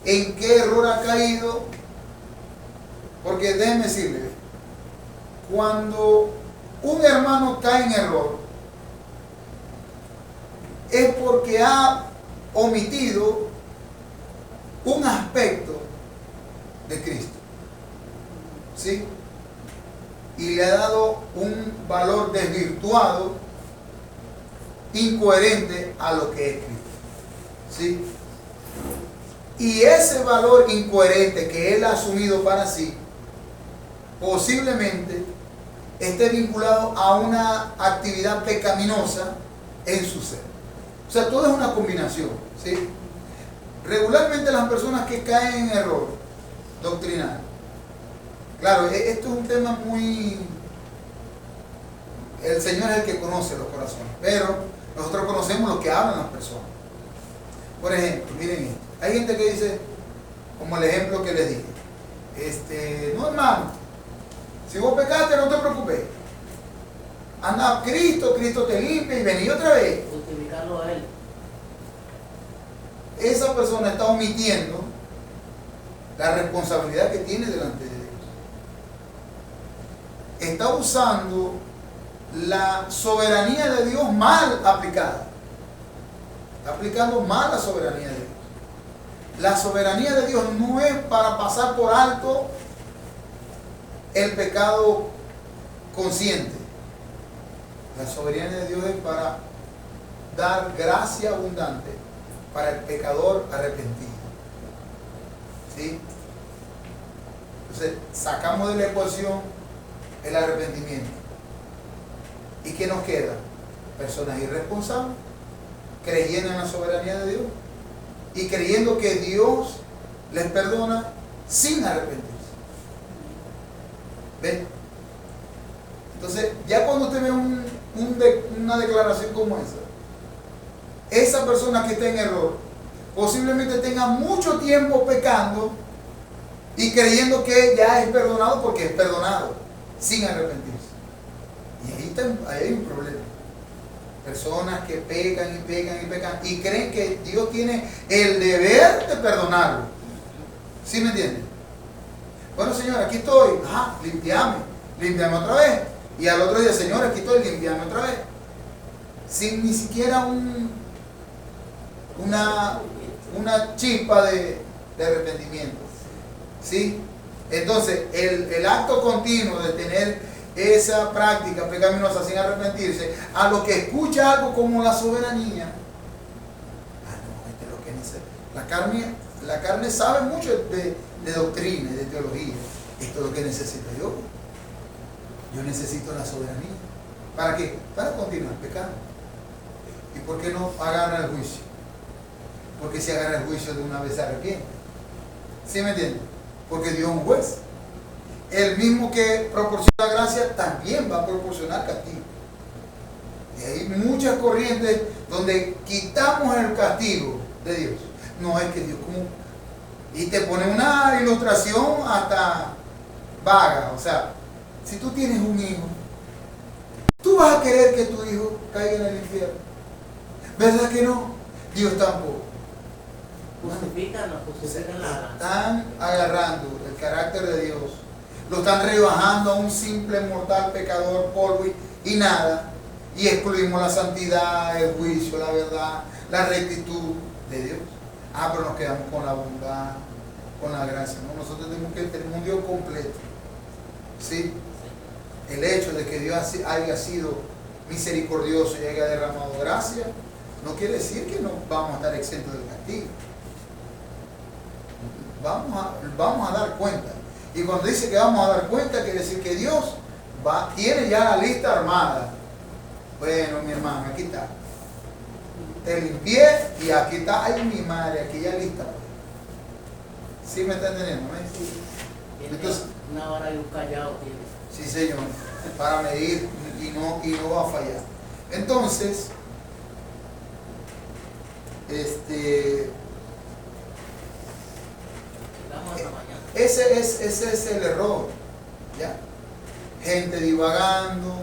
en qué error ha caído. Porque déjenme decirle, cuando un hermano cae en error, es porque ha omitido un aspecto de Cristo. ¿Sí? Y le ha dado un valor desvirtuado, incoherente a lo que es Cristo. ¿Sí? Y ese valor incoherente que él ha asumido para sí, posiblemente esté vinculado a una actividad pecaminosa en su ser. O sea, todo es una combinación. ¿Sí? Regularmente las personas que caen en error doctrinal, claro, esto es un tema muy... El Señor es el que conoce los corazones, pero Nosotros conocemos lo que hablan las personas. Por ejemplo, miren esto. Hay gente que dice, como el ejemplo que les dije, no hermano, si vos pecaste no te preocupes. Anda a Cristo, Cristo te limpia y vení otra vez. Justificarlo a Él. Esa persona está omitiendo la responsabilidad que tiene delante de Dios. Está usando la soberanía de Dios mal aplicada. Está aplicando mal la soberanía de Dios. La soberanía de Dios no es para pasar por alto el pecado consciente. La soberanía de Dios es para dar gracia abundante para el pecador arrepentido. ¿Sí? Entonces, sacamos de la ecuación el arrepentimiento. ¿Y qué nos queda? Personas irresponsables, creyendo en la soberanía de Dios y creyendo que Dios les perdona sin arrepentirse. ¿Ven? Entonces, ya cuando usted ve una declaración como esa persona que está en error posiblemente tenga mucho tiempo pecando y creyendo que ya es perdonado porque es perdonado sin arrepentirse. Y ahí hay un problema. Personas que pecan y pecan y pecan y creen que Dios tiene el deber de perdonarlo. ¿Sí me entienden? Bueno, Señor, aquí estoy. Limpiame otra vez. Y al otro día, Señor, aquí estoy, limpiame otra vez. Sin ni siquiera una chispa de arrepentimiento. ¿Sí? Entonces, el acto continuo de tener esa práctica pecaminosa sin arrepentirse, a lo que escucha algo como la soberanía, esto es lo que necesita. La carne sabe mucho de doctrina y de teología. Esto es lo que necesito yo. Yo necesito la soberanía. ¿Para qué? Para continuar pecando. ¿Y por qué no agarra el juicio? Porque si agarra el juicio de una vez se arrepiente. ¿Sí me entienden? Porque Dios es un juez. El mismo que proporciona gracia también va a proporcionar castigo. Y hay muchas corrientes donde quitamos el castigo de Dios. No es que Dios como... Y te pone una ilustración hasta vaga. O sea, si tú tienes un hijo, tú vas a querer que tu hijo caiga en el infierno. ¿Verdad que no? Dios tampoco. Justifican la... Están agarrando el carácter de Dios, lo están rebajando a un simple mortal pecador, polvo y nada, y excluimos la santidad, el juicio, la verdad, la rectitud de Dios. Pero nos quedamos con la bondad, con la gracia, ¿no? Nosotros tenemos que tener un Dios completo. ¿Sí? El hecho de que Dios haya sido misericordioso y haya derramado gracia no quiere decir que no vamos a estar exentos del castigo. Vamos a dar cuenta. Y cuando dice que vamos a dar cuenta, quiere decir que Dios tiene ya la lista armada. Bueno, mi hermano, aquí está. Te limpié y aquí está. Ay, mi madre, aquí ya lista. ¿Sí me está entendiendo? Entonces, una vara y un callado tiene. Sí, Señor, para medir y no va a fallar. Entonces, ese es el error, ¿ya? Gente divagando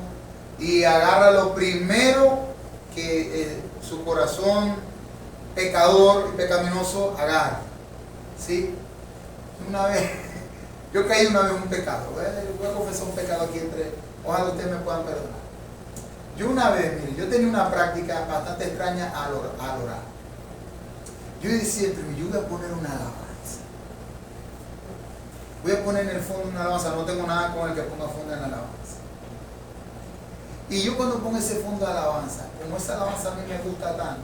y agarra lo primero que su corazón pecador y pecaminoso agarra, ¿sí? Yo caí una vez en un pecado, voy a confesar un pecado aquí ojalá ustedes me puedan perdonar. Yo una vez, mire, yo tenía una práctica bastante extraña al orar. Yo decía, yo voy a poner una alabanza. Voy a poner en el fondo una alabanza, no tengo nada con el que ponga fondo en la alabanza. Y yo cuando pongo ese fondo de alabanza, como esa alabanza a mí me gusta tanto,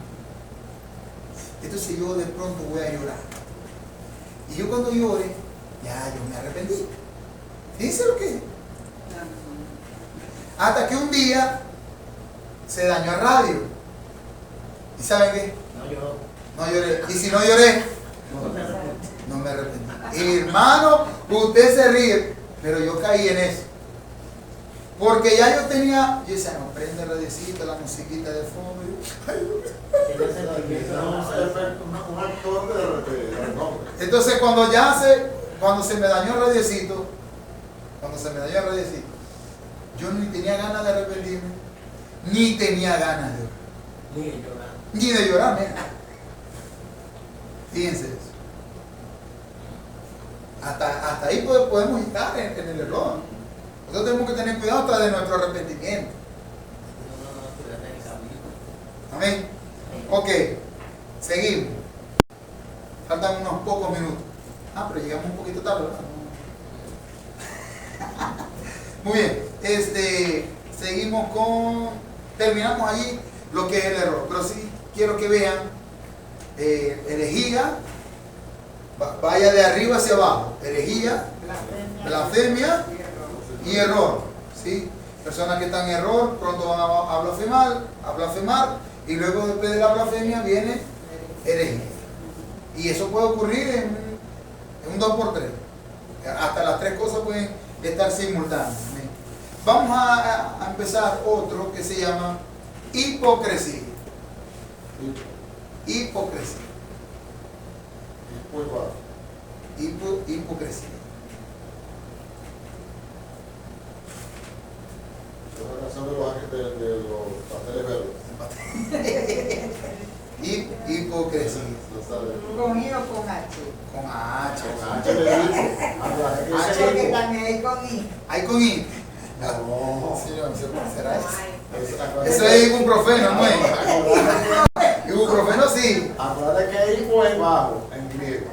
entonces yo de pronto voy a llorar. Y yo cuando llore, ya yo me arrepentí. Fíjense lo que es. Hasta que un día se dañó el radio. ¿Y saben qué? No lloré. Y si no lloré, no me arrepentí. Hermano, usted se ríe, pero yo caí en eso. Porque ya yo decía, no, prende radiecita, la musiquita de fondo. Que ya se lo Un actor de nombre. Entonces cuando se me dañó el radiecito, yo ni tenía ganas de arrepentirme, ni tenía ganas de orar. Ni de llorar. Ni de llorar, mira. Fíjense eso. Hasta ahí podemos estar en el error. Nosotros tenemos que tener cuidado hasta de nuestro arrepentimiento. Amén. Ok, seguimos. Faltan unos pocos minutos. Pero llegamos un poquito tarde, ¿verdad? Muy bien. Seguimos terminamos allí lo que es el error. Pero sí quiero que vean herejía. Vaya de arriba hacia abajo. Herejía, blasfemia y error. ¿Sí? Personas que están en error pronto van a blasfemar, y luego después de la blasfemia viene herejía. Y eso puede ocurrir en un 2x3. Hasta las tres cosas pueden estar simultáneas. Vamos a empezar otro que se llama hipocresía. Hipocresía. Hipocresía. Es una canción de los pasteles verdes. Hipocresía. ¿Con I o con H? Con H. Con H le dice. Porque también hay con I. ¿Hay con I? No. Sí, no sé cuál será eso. Eso Eso es ibuprofeno, ¿no es? Ibuprofeno sí. Acuérdate que hipo es bajo en griego.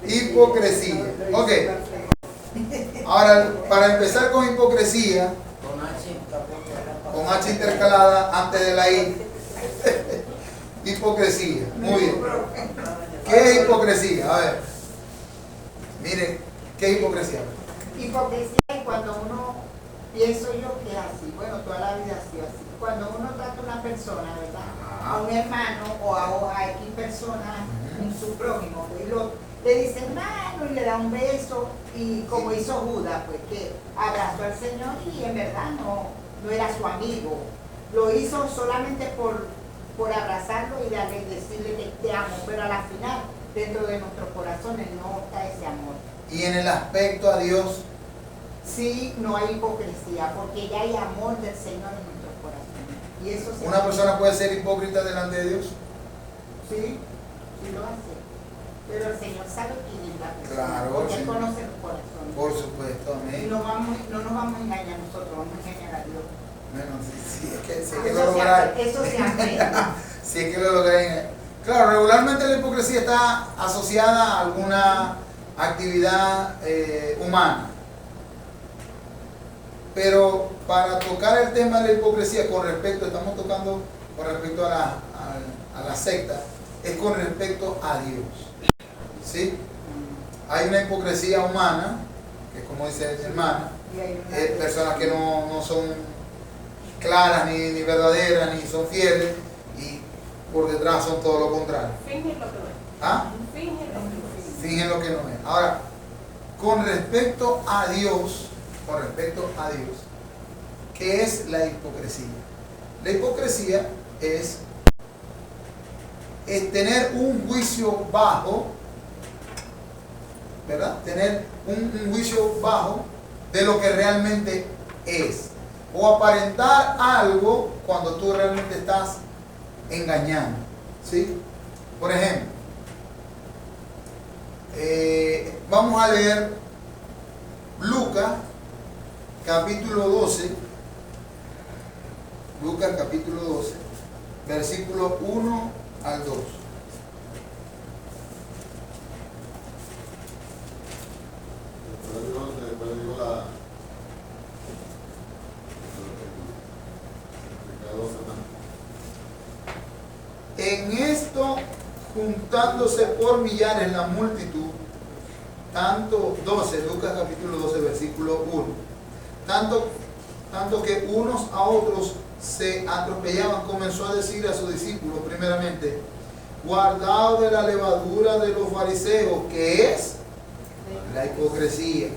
Hipocresía. Ok. Ahora, para empezar con hipocresía, con H intercalada antes de la I. Hipocresía. Muy bien. ¿Qué es hipocresía? A ver. Miren, ¿qué es hipocresía? Hipocresía es cuando uno, pienso yo que es así, bueno, toda la vida ha sido así. Cuando uno trata a una persona, ¿verdad? A un hermano o a X persona, su prójimo, pues, le dice hermano y le da un beso, y como hizo Judas, pues que abrazó al Señor y en verdad no era su amigo. Lo hizo solamente por abrazarlo y decirle que te amo, pero a la final, dentro de nuestros corazones no está ese amor. Y en el aspecto a Dios, Sí, no hay hipocresía, porque ya hay amor del Señor en nuestros corazones. Y eso se ¿una persona puede ser hipócrita delante de Dios? Sí lo hace. Pero el Señor sabe quién es la persona, Claro, porque sí. Él conoce los corazones. Por supuesto, Y amén. no nos vamos a engañar nosotros, vamos a engañar a Dios. Bueno, sí, es que lo Eso lograré. se aprende. Si es que lo logré. Claro, regularmente la hipocresía está asociada a alguna actividad humana. Pero para tocar el tema de la hipocresía estamos tocando con respecto a la secta, es con respecto a Dios. ¿Sí? Hay una hipocresía humana, que es como dice mi hermana, personas que no son claras ni verdaderas, ni son fieles, y por detrás son todo lo contrario. Fingen lo que no es. ¿Ah? Fingen lo que no es. Fingen lo que no es. Ahora, con respecto a Dios, ¿qué es la hipocresía? La hipocresía es tener un juicio bajo, ¿verdad? Tener un juicio bajo de lo que realmente es. O aparentar algo cuando tú realmente estás engañando. ¿Sí? Por ejemplo, vamos a leer Lucas capítulo 12. Lucas capítulo 12, versículo 1 al 2. Después digo la En esto, juntándose por millares la multitud, Lucas capítulo 12, versículo 1, tanto que unos a otros se atropellaban, comenzó a decir a sus discípulos primeramente: guardaos de la levadura de los fariseos, que es la hipocresía.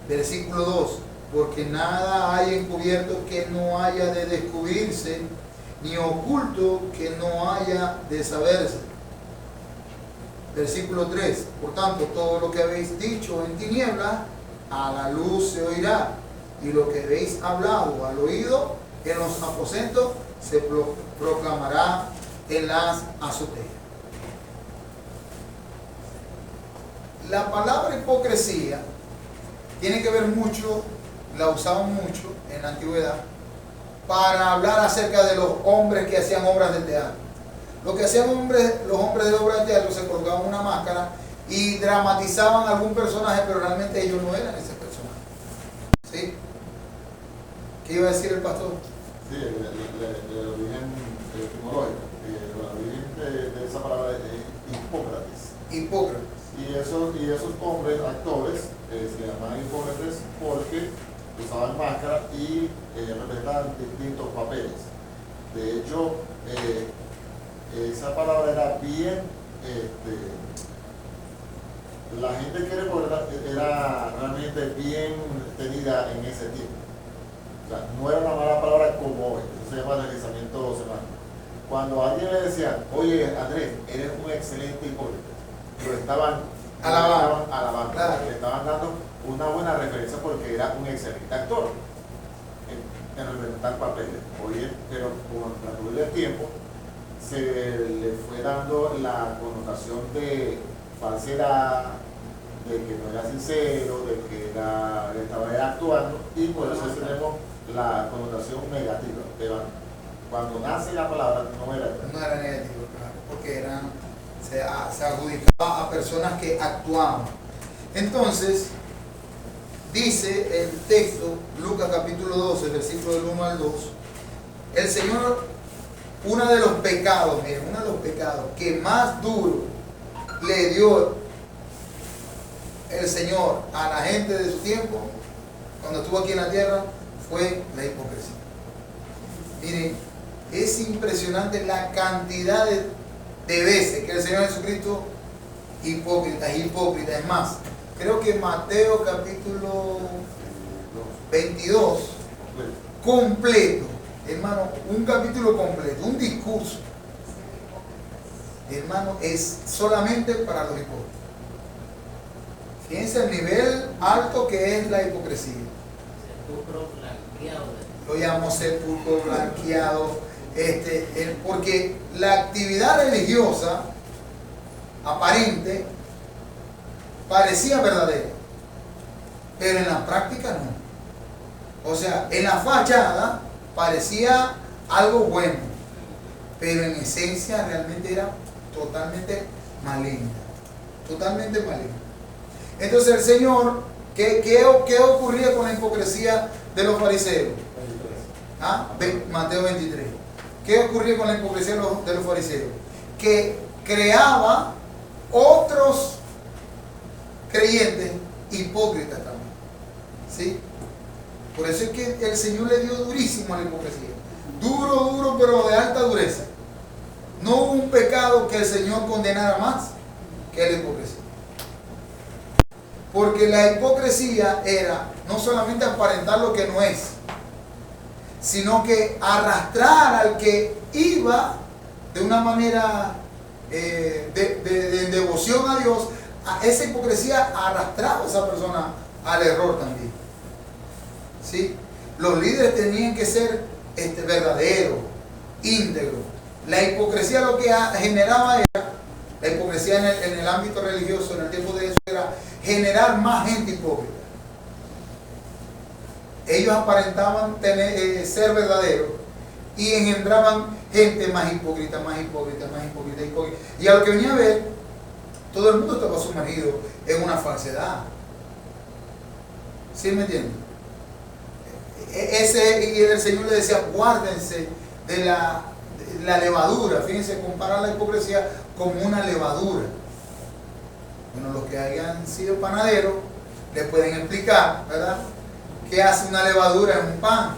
Versículo 2: porque nada hay encubierto que no haya de descubrirse, ni oculto que no haya de saberse. Versículo 3. Por tanto, todo lo que habéis dicho en tinieblas, a la luz se oirá, y lo que habéis hablado al oído en los aposentos se proclamará en las azoteas. La palabra hipocresía tiene que ver mucho, la usaban mucho en la antigüedad, para hablar acerca de los hombres que hacían obras de teatro. Lo que hacían los hombres de obras de teatro, se colocaban una máscara y dramatizaban algún personaje, pero realmente ellos no eran ese personaje. ¿Sí? ¿Qué iba a decir el pastor? Sí, el origen etimológico, el origen de esa palabra es Hipócrates. Hipócrates. Y esos hombres, actores, se llamaban hipócrates porque usaban máscara y representaban distintos papeles. De hecho, esa palabra era bien, la gente que era realmente bien tenida en ese tiempo. O sea, no era una mala palabra como hoy, eso se llama deslizamiento semántico. Cuando a alguien le decían, oye Andrés, eres un excelente hipócrita, lo estaban alabando, claro. Le estaban dando una buena referencia porque era un excelente actor en representar papeles. Oye, pero con el transcurrir del tiempo se le fue dando la connotación de falsedad, de que no era sincero, de que estaba actuando, y por eso tenemos la connotación negativa. Pero cuando nace la palabra no era negativo, claro, porque se adjudicaba a personas que actuaban. Entonces, dice el texto, Lucas capítulo 12, versículo del 1 al 2, el Señor, uno de los pecados que más duro le dio el Señor a la gente de su tiempo, cuando estuvo aquí en la tierra, fue la hipocresía. Miren, es impresionante la cantidad de veces que el Señor Jesucristo hipócrita. Es más, creo que Mateo capítulo 22 completo, hermano, un capítulo completo, un discurso, hermano, es solamente para los hipócritas. Fíjense el nivel alto que es la hipocresía. Sepulcro blanqueado. Lo llamo sepulcro blanqueado, porque la actividad religiosa aparente parecía verdadera, pero en la práctica no. O sea, en la fachada parecía algo bueno, pero en esencia realmente era totalmente maligna. Totalmente maligna. Entonces el Señor, ¿qué ocurría con la hipocresía de los fariseos? Mateo 23. ¿Qué ocurría con la hipocresía de los fariseos? Que creaba otros creyentes hipócritas también. ¿Sí? Por eso es que el Señor le dio durísimo a la hipocresía. Duro, pero de alta dureza. No hubo un pecado que el Señor condenara más que la hipocresía. Porque la hipocresía era no solamente aparentar lo que no es, sino que arrastrar al que iba de una manera de devoción a Dios. Esa hipocresía arrastraba a esa persona al error también. ¿Sí? Los líderes tenían que ser verdaderos, íntegros. La hipocresía lo que generaba era, la hipocresía en el ámbito religioso, en el tiempo de Jesús, era generar más gente hipócrita. Ellos aparentaban ser verdaderos y engendraban gente más hipócrita. Y a lo que venía a ver, todo el mundo estaba sumergido en una falsedad. ¿Sí me entienden? Y el Señor le decía, guárdense de la levadura. Fíjense, compara la hipocresía como una levadura. Bueno, los que hayan sido panaderos les pueden explicar, ¿verdad?, qué hace una levadura en un pan.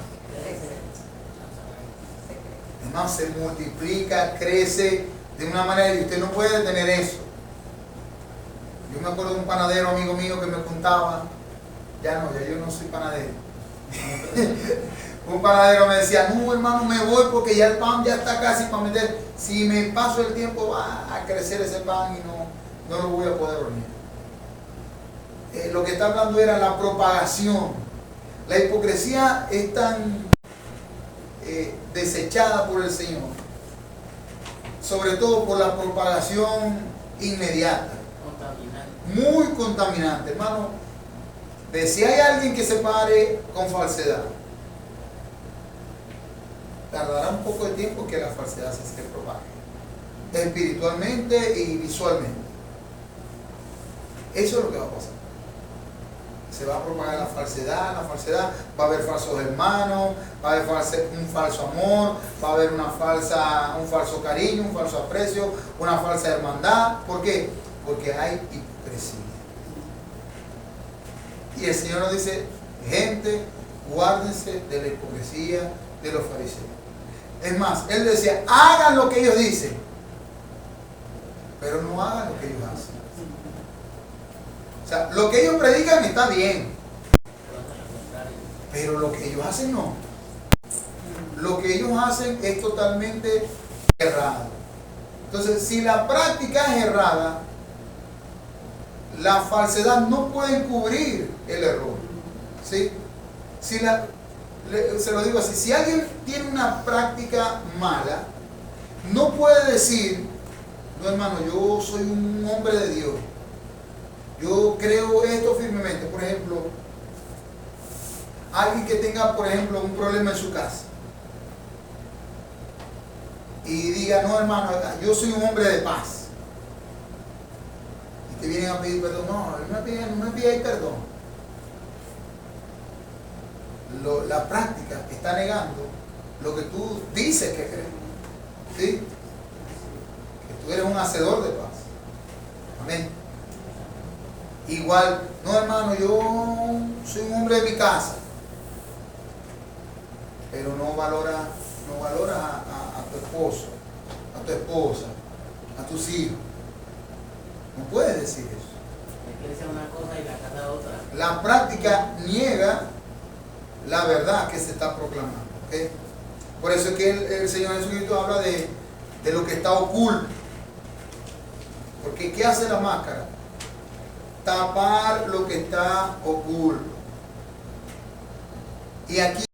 Además, se multiplica, crece de una manera y usted no puede tener eso. Yo me acuerdo de un panadero amigo mío que me contaba, ya yo no soy panadero, Un panadero me decía, no hermano, me voy porque ya el pan ya está casi para meter. Si me paso el tiempo va a crecer ese pan y no lo voy a poder hornear. Lo que está hablando era la propagación. La hipocresía es tan desechada por el Señor, sobre todo por la propagación inmediata. Contaminante. Muy contaminante, hermano. De si hay alguien que se pare con falsedad, tardará un poco de tiempo que la falsedad se propague, espiritualmente y visualmente. Eso es lo que va a pasar. Se va a propagar la falsedad, va a haber falsos hermanos, va a haber un falso amor, va a haber un falso cariño, un falso aprecio, una falsa hermandad. ¿Por qué? Porque hay hipocresía. Y el Señor nos dice, gente, guárdense de la hipocresía de los fariseos. Es más, Él decía, hagan lo que ellos dicen, pero no hagan lo que ellos hacen. O sea, lo que ellos predican está bien, pero lo que ellos hacen no. Lo que ellos hacen es totalmente errado. Entonces, si la práctica es errada, la falsedad no puede cubrir el error. ¿Sí? Se lo digo así, si alguien tiene una práctica mala, no puede decir, no hermano, yo soy un hombre de Dios, yo creo esto firmemente. Por ejemplo, alguien que tenga, por ejemplo, un problema en su casa y diga, no hermano, yo soy un hombre de paz, y te vienen a pedir perdón, no me pidáis perdón. La práctica está negando lo que tú dices que crees, ¿sí? Que tú eres un hacedor de paz. Amén. Igual, no hermano, yo soy un hombre de mi casa, pero no valora a tu esposo, a tu esposa, a tus hijos. No puedes decir eso. La iglesia es una cosa y la casa otra. La práctica niega la verdad que se está proclamando. ¿Okay? Por eso es que el Señor Jesucristo habla de lo que está oculto. Porque ¿qué hace la máscara? Tapar lo que está oculto. Y aquí